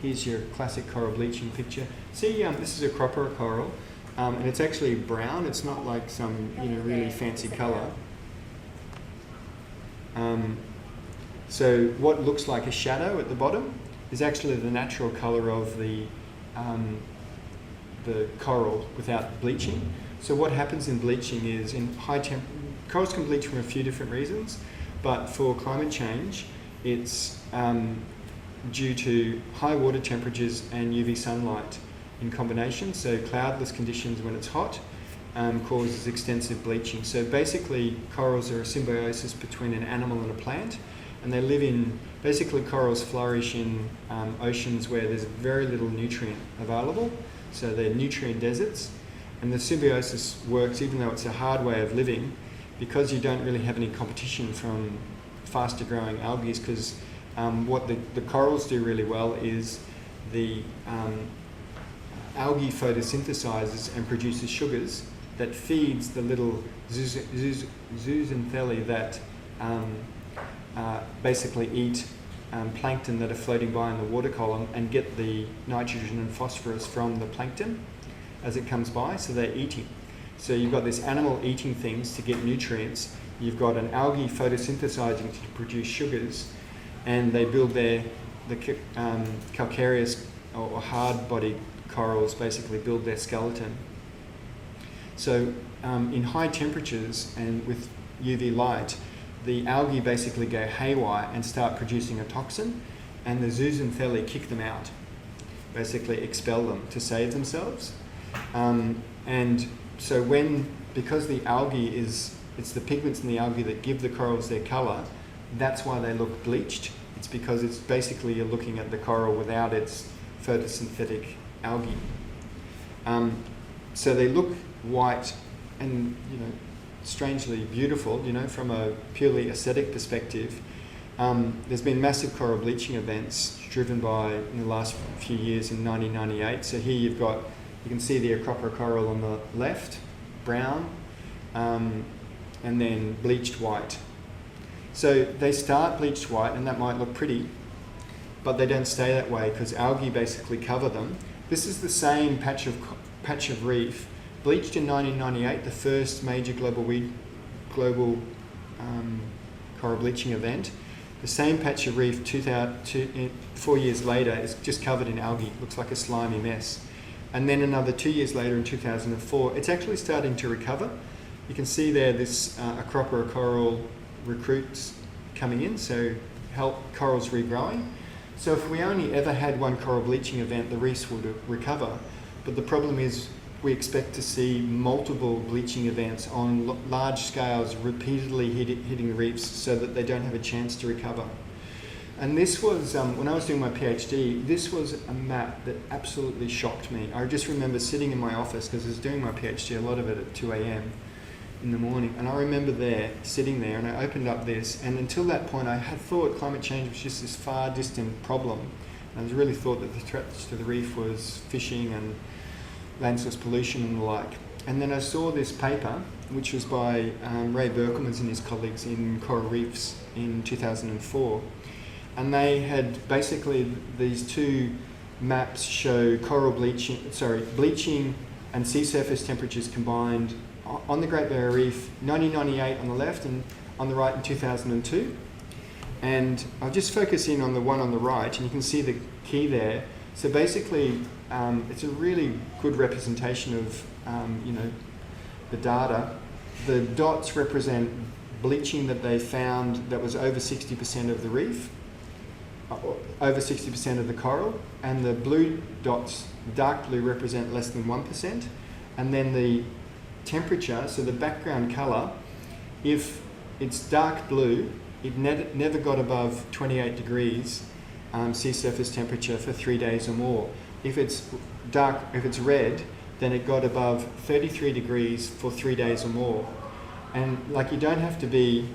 here's your classic coral bleaching picture. See, this is a cropper coral, and it's actually brown. It's not like some really fancy colour. So what looks like a shadow at the bottom is actually the natural colour of the coral without bleaching. So what happens in bleaching is, in high temp, corals can bleach from a few different reasons, but for climate change, it's due to high water temperatures and UV sunlight in combination. So cloudless conditions when it's hot causes extensive bleaching. So basically, corals are a symbiosis between an animal and a plant, And they live in, basically corals flourish in oceans where there's very little nutrient available. So they're nutrient deserts. And the symbiosis works, even though it's a hard way of living, because you don't really have any competition from faster growing algae, because what the corals do really well is the algae photosynthesizes and produces sugars that feeds the little zooxanthellae that basically eat plankton that are floating by in the water column and get the nitrogen and phosphorus from the plankton as it comes by, so they're eating. So you've got this animal eating things to get nutrients, you've got an algae photosynthesizing to produce sugars, and they build the calcareous or hard-bodied corals basically build their skeleton. So in high temperatures and with UV light, the algae basically go haywire and start producing a toxin, and the zooxanthellae kick them out, basically expel them to save themselves. And so because the algae it's the pigments in the algae that give the corals their colour, that's why they look bleached. It's because it's basically you're looking at the coral without its photosynthetic algae. So they look white and, strangely beautiful, from a purely aesthetic perspective. There's been massive coral bleaching events driven by, in the last few years, in 1998. So here you can see the acropora coral on the left, brown, and then bleached white. So they start bleached white, and that might look pretty, but they don't stay that way because algae basically cover them. This is the same patch of reef, bleached in 1998, the first major global coral bleaching event. The same patch of reef 4 years later is just covered in algae, looks like a slimy mess. And then another 2 years later in 2004, it's actually starting to recover. You can see there this acropora coral recruits coming in, so help corals regrowing. So if we only ever had one coral bleaching event, the reefs would recover. But the problem is we expect to see multiple bleaching events on large scales repeatedly hitting the reefs so that they don't have a chance to recover. And this was, when I was doing my PhD, this was a map that absolutely shocked me. I just remember sitting in my office, because I was doing my PhD, a lot of it at 2 a.m. in the morning, and I remember sitting there, and I opened up this, and until that point I had thought climate change was just this far distant problem. And I really thought that the threats to the reef was fishing and land source pollution and the like. And then I saw this paper, which was by Ray Berkelmans and his colleagues in Coral Reefs in 2004. And they had basically, these two maps show bleaching and sea surface temperatures combined on the Great Barrier Reef, 1998 on the left and on the right in 2002. And I'll just focus in on the one on the right, and you can see the key there. So basically, it's a really good representation of, the data. The dots represent bleaching that they found that was over 60% of the reef, over 60% of the coral, and the blue dots, dark blue, represent less than 1%. And then the temperature, so the background colour, if it's dark blue, it never got above 28 degrees sea surface temperature for 3 days or more. If it's red, then it got above 33 degrees for 3 days or more. And you don't have to be,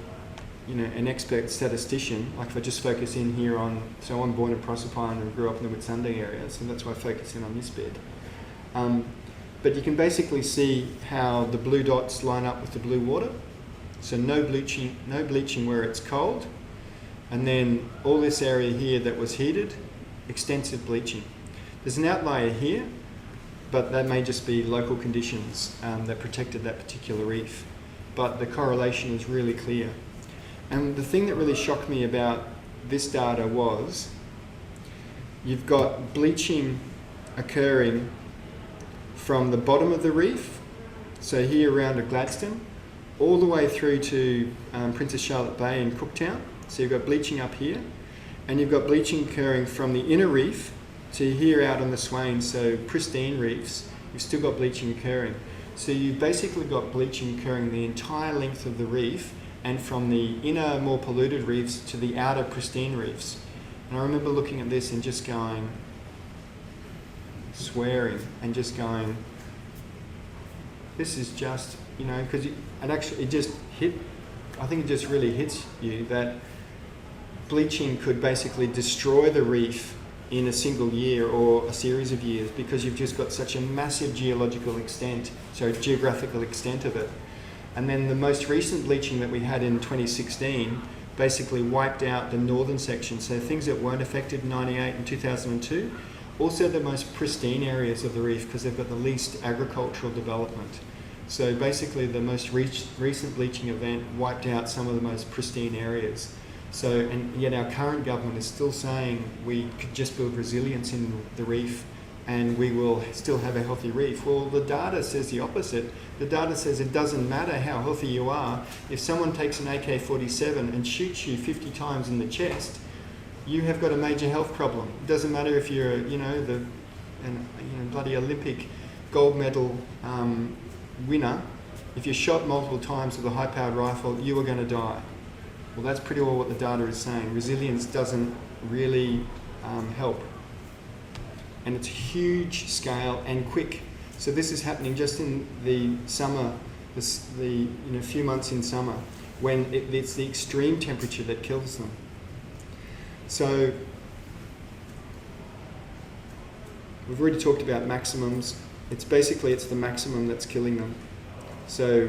an expert statistician. Like if I just focus in here on, so I'm born in Proserpine and grew up in the Whitsunday area, so that's why I focus in on this bit. But you can basically see how the blue dots line up with the blue water. So no bleaching where it's cold. And then all this area here that was heated, extensive bleaching. There's an outlier here, but that may just be local conditions that protected that particular reef. But the correlation is really clear. And the thing that really shocked me about this data was you've got bleaching occurring from the bottom of the reef, so here around Gladstone, all the way through to Princess Charlotte Bay in Cooktown. So you've got bleaching up here, and you've got bleaching occurring from the inner reef to here out on the Swain, so pristine reefs, you've still got bleaching occurring. So you've basically got bleaching occurring the entire length of the reef and from the inner, more polluted reefs to the outer, pristine reefs. And I remember looking at this and just going, swearing, and just going, this is just, you know, because it just hit, I think it just really hits you that bleaching could basically destroy the reef in a single year or a series of years, because you've just got such a massive geographical extent of it. And then the most recent bleaching that we had in 2016 basically wiped out the northern section, so things that weren't affected in 98 and 2002, also the most pristine areas of the reef because they've got the least agricultural development. So basically the most recent bleaching event wiped out some of the most pristine areas. So, and yet our current government is still saying we could just build resilience in the reef and we will still have a healthy reef. Well, the data says the opposite. The data says it doesn't matter how healthy you are. If someone takes an AK-47 and shoots you 50 times in the chest, you have got a major health problem. It doesn't matter if you're, bloody Olympic gold medal winner. If you're shot multiple times with a high-powered rifle, you are going to die. Well, that's pretty well what the data is saying. Resilience doesn't really help. And it's huge scale and quick. So this is happening just in the summer, few months in summer, when it's the extreme temperature that kills them. So we've already talked about maximums. It's the maximum that's killing them. So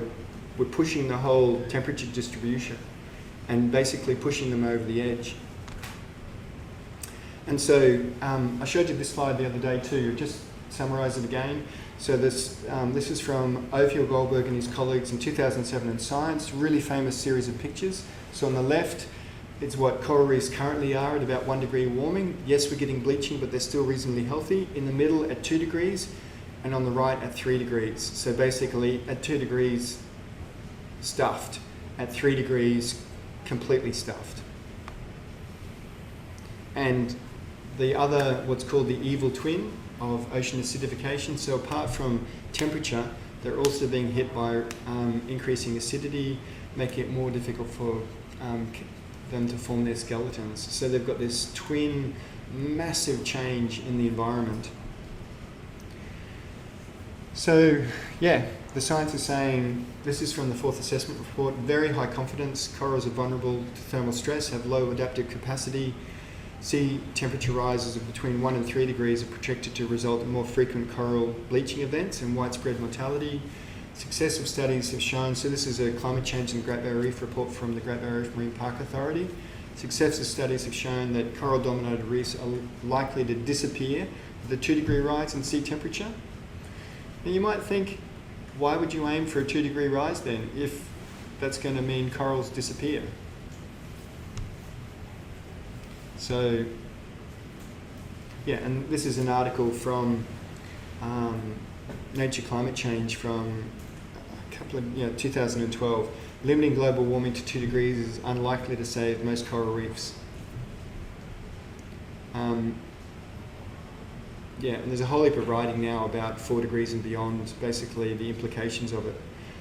we're pushing the whole temperature distribution and basically pushing them over the edge. And so I showed you this slide the other day too, just summarise it again. So this is from Ophir Goldberg and his colleagues in 2007 in Science, really famous series of pictures. So on the left, it's what coral reefs currently are at about 1 degree warming. Yes, we're getting bleaching, but they're still reasonably healthy. In the middle at 2 degrees, and on the right at 3 degrees. So basically at 2 degrees, stuffed. At 3 degrees, completely stuffed. And the other, what's called the evil twin of ocean acidification. So apart from temperature, they're also being hit by increasing acidity, making it more difficult for them to form their skeletons. So they've got this twin, massive change in the environment. So, yeah, the science is saying, this is from the fourth assessment report, very high confidence, corals are vulnerable to thermal stress, have low adaptive capacity, sea temperature rises of between 1 and 3 degrees are projected to result in more frequent coral bleaching events and widespread mortality. Successive studies have shown, so this is a climate change in the Great Barrier Reef report from the Great Barrier Reef Marine Park Authority. Successive studies have shown that coral-dominated reefs are likely to disappear with a 2 degree rise in sea temperature. Now you might think, why would you aim for a 2 degree rise then, if that's going to mean corals disappear? So, yeah, and this is an article from Nature Climate Change from 2012. Limiting global warming to 2 degrees is unlikely to save most coral reefs. Yeah, and there's a whole heap of writing now about 4 degrees and beyond, basically the implications of it.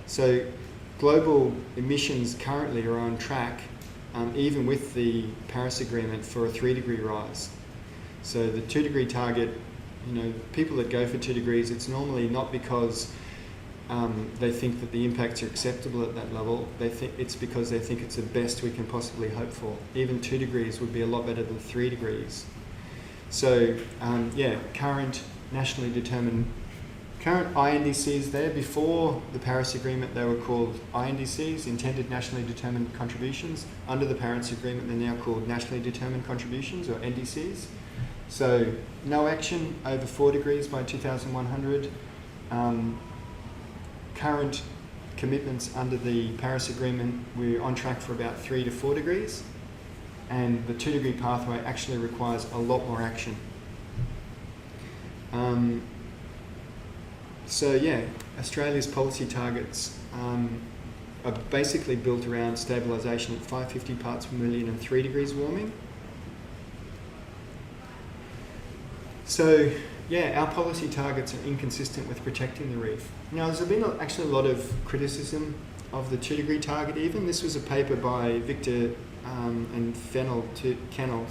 So global emissions currently are on track, even with the Paris Agreement, for a 3 degree rise. So the 2 degree target, people that go for 2 degrees, it's normally not because they think that the impacts are acceptable at that level. It's because they think it's the best we can possibly hope for. Even 2 degrees would be a lot better than 3 degrees. So, current INDCs there. Before the Paris Agreement, they were called INDCs, Intended Nationally Determined Contributions. Under the Paris Agreement, they're now called Nationally Determined Contributions, or NDCs. So, no action over 4 degrees by 2100. Current commitments under the Paris Agreement, we're on track for about 3 to 4 degrees. And the 2 degree pathway actually requires a lot more action. Australia's policy targets are basically built around stabilisation at 550 parts per million and 3 degrees warming. So, our policy targets are inconsistent with protecting the reef. Now, there's been actually a lot of criticism of the 2 degree target even. This was a paper by Victor and Kennel,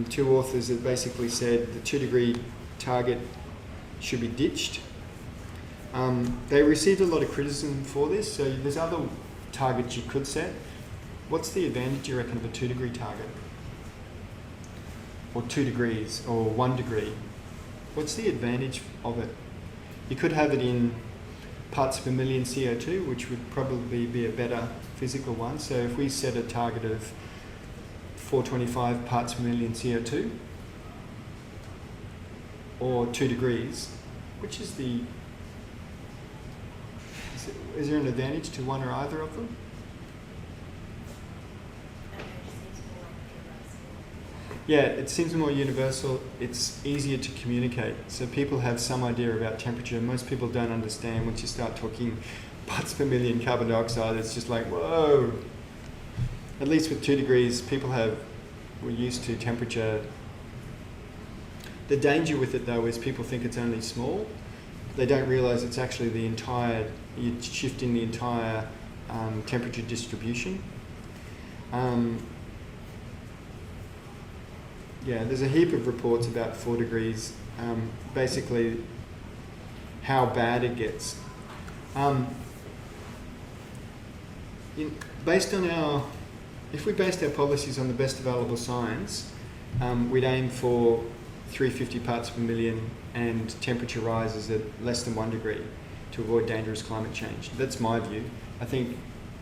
two authors that basically said the 2 degree target should be ditched. They received a lot of criticism for this, so there's other targets you could set. What's the advantage, you reckon, of a 2 degree target? Or 2 degrees, or 1 degree? What's the advantage of it? You could have it in parts per million CO2, which would probably be a better physical one. So if we set a target of 425 parts per million CO2, or 2 degrees, which is the... Is there an advantage to one or either of them? Yeah, it seems more universal. It's easier to communicate. So people have some idea about temperature. Most people don't understand once you start talking parts per million carbon dioxide. It's just like, whoa. At least with 2 degrees, we're used to temperature. The danger with it though is people think it's only small. They don't realize it's actually you're shifting the entire temperature distribution. Yeah, there's a heap of reports about 4 degrees, basically how bad it gets. If we based our policies on the best available science, we'd aim for 350 parts per million and temperature rises at less than 1 degree to avoid dangerous climate change. That's my view. I think,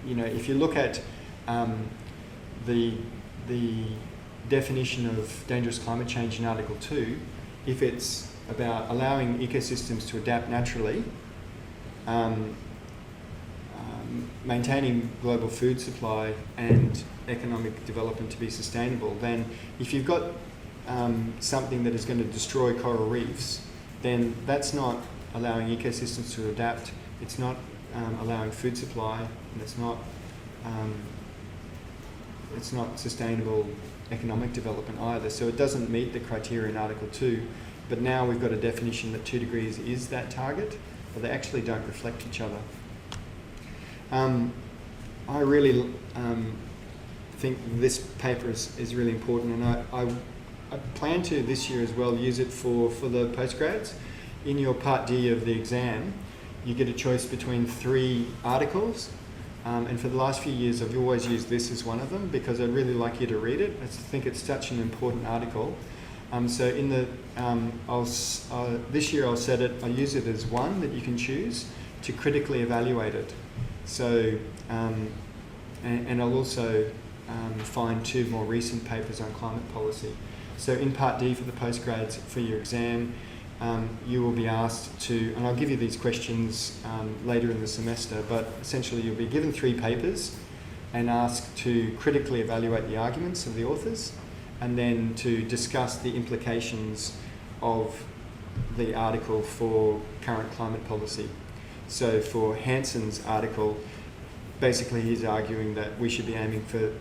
if you look at the definition of dangerous climate change in Article 2, if it's about allowing ecosystems to adapt naturally, maintaining global food supply and economic development to be sustainable, then if you've got something that is going to destroy coral reefs, then that's not allowing ecosystems to adapt, it's not allowing food supply, and it's not sustainable economic development either. So it doesn't meet the criteria in Article 2, but now we've got a definition that 2 degrees is that target, but they actually don't reflect each other. I really think this paper is really important, and I plan to this year as well use it for the postgrads. In your Part D of the exam, you get a choice between 3 articles. And for the last few years, I've always used this as one of them because I'd really like you to read it. I think it's such an important article. So in the this year I'll use it as one that you can choose to critically evaluate it. So and I'll also find 2 more recent papers on climate policy. So in Part D for the postgrads for your exam, you will be asked to, and I'll give you these questions later in the semester, but essentially you'll be given 3 papers and asked to critically evaluate the arguments of the authors and then to discuss the implications of the article for current climate policy. So for Hansen's article, basically he's arguing that we should be aiming for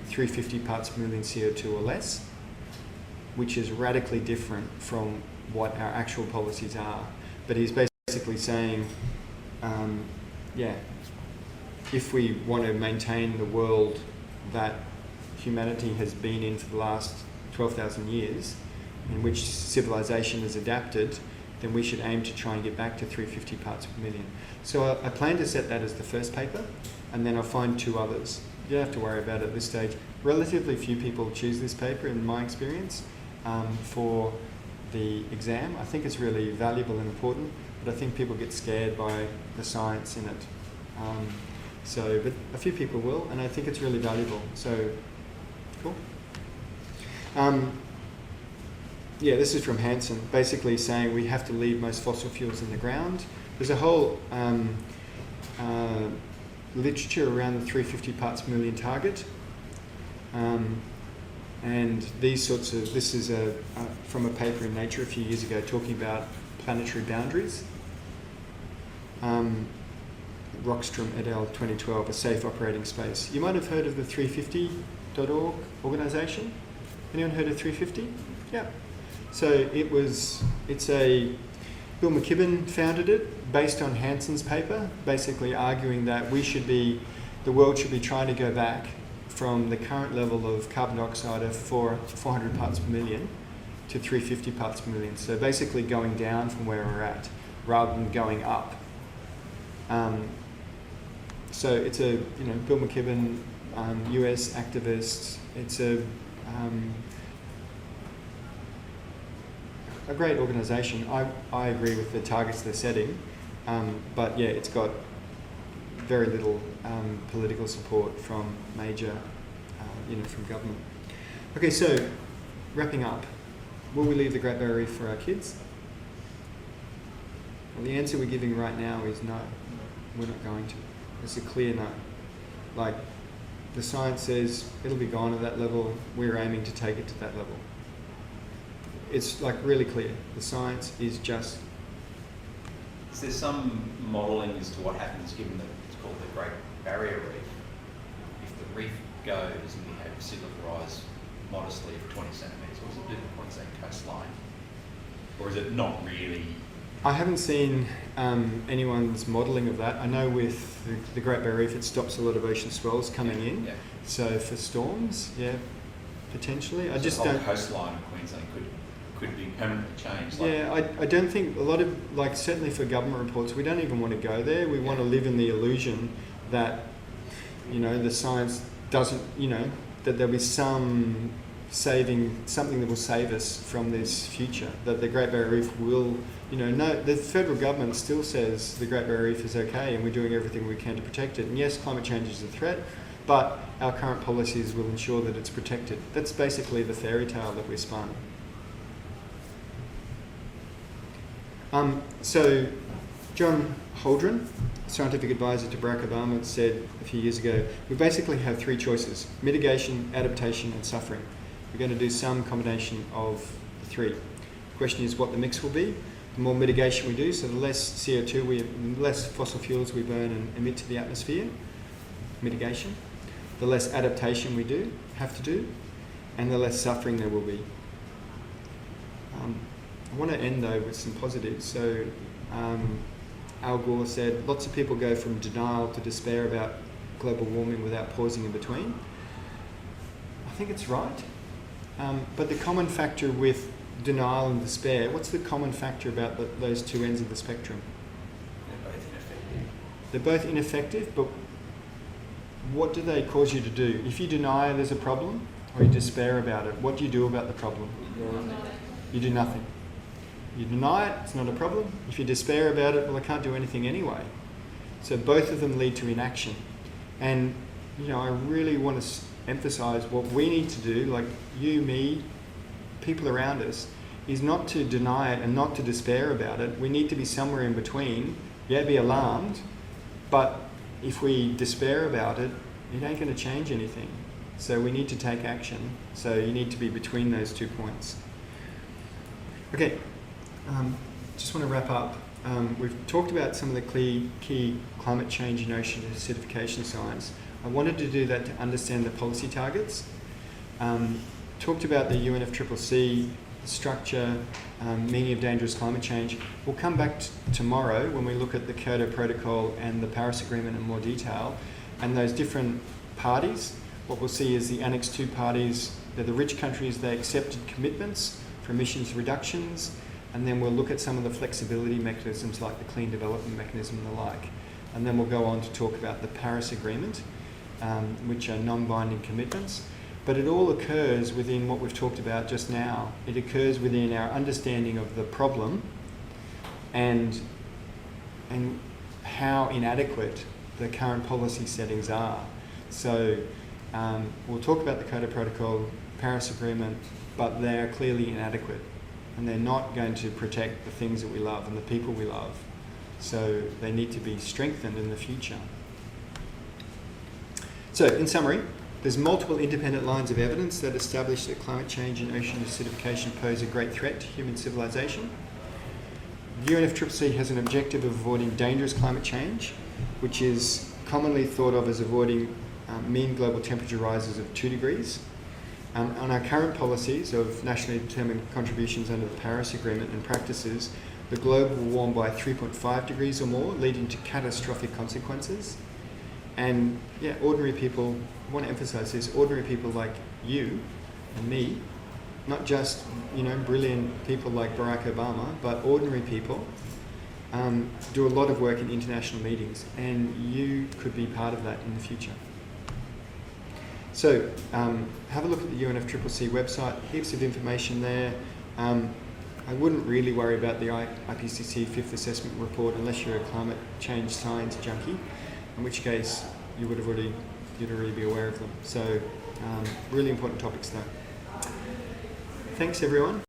350 parts per million CO2 or less, which is radically different from what our actual policies are. But he's basically saying, if we want to maintain the world that humanity has been in for the last 12,000 years, in which civilization has adapted, then we should aim to try and get back to 350 parts per million. So I plan to set that as the first paper, and then I'll find 2 others. You don't have to worry about it at this stage. Relatively few people choose this paper, in my experience, for the exam. I think it's really valuable and important, but I think people get scared by the science in it. But a few people will, and I think it's really valuable. So, cool. This is from Hansen, basically saying we have to leave most fossil fuels in the ground. There's a whole literature around the 350 parts per million target. And this is from a paper in Nature a few years ago talking about planetary boundaries. Rockstrom et al. 2012, a safe operating space. You might have heard of the 350.org organisation. Anyone heard of 350? Yeah. So it's a Bill McKibben founded it based on Hanson's paper, basically arguing that the world should be trying to go back from the current level of carbon dioxide of 400 parts per million to 350 parts per million. So basically going down from where we're at rather than going up. So it's a, Bill McKibben, US activist. It's a great organisation. I agree with the targets they're setting, but yeah, it's got very little political support from major, from government. Okay, so wrapping up, will we leave the Great Barrier Reef for our kids? Well, the answer we're giving right now is no. We're not going to. It's a clear no. Like, the science says it'll be gone at that level. We're aiming to take it to that level. It's like really clear. The science is just. Is there some modelling as to what happens given that it's called the Great Barrier Reef? If the reef goes and we have sea level rise modestly of 20 centimetres, what does it do to the Queensland coastline? Or is it not really? I haven't seen anyone's modelling of that. I know with the Great Barrier Reef, it stops a lot of ocean swells coming in. Yeah. So for storms, yeah, potentially. I just the whole don't. Coastline of Queensland could be permanently changed. Yeah, I don't think a lot of, like, certainly for government reports, we don't even want to go there. We want to live in the illusion that, the science doesn't, that there'll be something that will save us from this future, that the Great Barrier Reef will, no, the federal government still says the Great Barrier Reef is okay and we're doing everything we can to protect it. And yes, climate change is a threat, but our current policies will ensure that it's protected. That's basically the fairy tale that we're spun. So John Holdren, scientific advisor to Barack Obama, said a few years ago, we basically have three choices: mitigation, adaptation and suffering. We're going to do some combination of the three. The question is what the mix will be. The more mitigation we do, so the less CO2, the less fossil fuels we burn and emit to the atmosphere, mitigation. The less adaptation we have to do, and the less suffering there will be. I want to end though with some positives. So Al Gore said, lots of people go from denial to despair about global warming without pausing in between. I think it's right. But the common factor with denial and despair, what's the common factor about those two ends of the spectrum? They're both ineffective. They're both ineffective, but what do they cause you to do? If you deny there's a problem or you despair about it, what do you do about the problem? You do nothing. You deny it, it's not a problem. If you despair about it, well, I can't do anything anyway. So both of them lead to inaction. And, I really want to emphasise what we need to do, like you, me, people around us, is not to deny it and not to despair about it. We need to be somewhere in between. Yeah, be alarmed, but if we despair about it, it ain't going to change anything. So we need to take action. So you need to be between those 2 points. Okay. Just want to wrap up. We've talked about some of the key climate change and ocean acidification science. I wanted to do that to understand the policy targets. Talked about the UNFCCC structure, meaning of dangerous climate change. We'll come back tomorrow when we look at the Kyoto Protocol and the Paris Agreement in more detail, and those different parties. What we'll see is the Annex 2 parties, they're the rich countries, they accepted commitments for emissions reductions. And then we'll look at some of the flexibility mechanisms like the clean development mechanism and the like. And then we'll go on to talk about the Paris Agreement, which are non-binding commitments. But it all occurs within what we've talked about just now. It occurs within our understanding of the problem and how inadequate the current policy settings are. So we'll talk about the Kyoto Protocol, Paris Agreement, but they're clearly inadequate. And they're not going to protect the things that we love and the people we love. So they need to be strengthened in the future. So in summary, there's multiple independent lines of evidence that establish that climate change and ocean acidification pose a great threat to human civilization. The UNFCCC has an objective of avoiding dangerous climate change, which is commonly thought of as avoiding mean global temperature rises of 2 degrees. On our current policies of nationally determined contributions under the Paris Agreement and practices, the globe will warm by 3.5 degrees or more, leading to catastrophic consequences. And yeah, ordinary people, I want to emphasize this, ordinary people like you and me, not just, you know, brilliant people like Barack Obama, but ordinary people do a lot of work in international meetings, and you could be part of that in the future. So have a look at the UNFCCC website, heaps of information there. I wouldn't really worry about the IPCC 5th assessment report unless you're a climate change science junkie, in which case you'd already be aware of them. So really important topics though. Thanks everyone.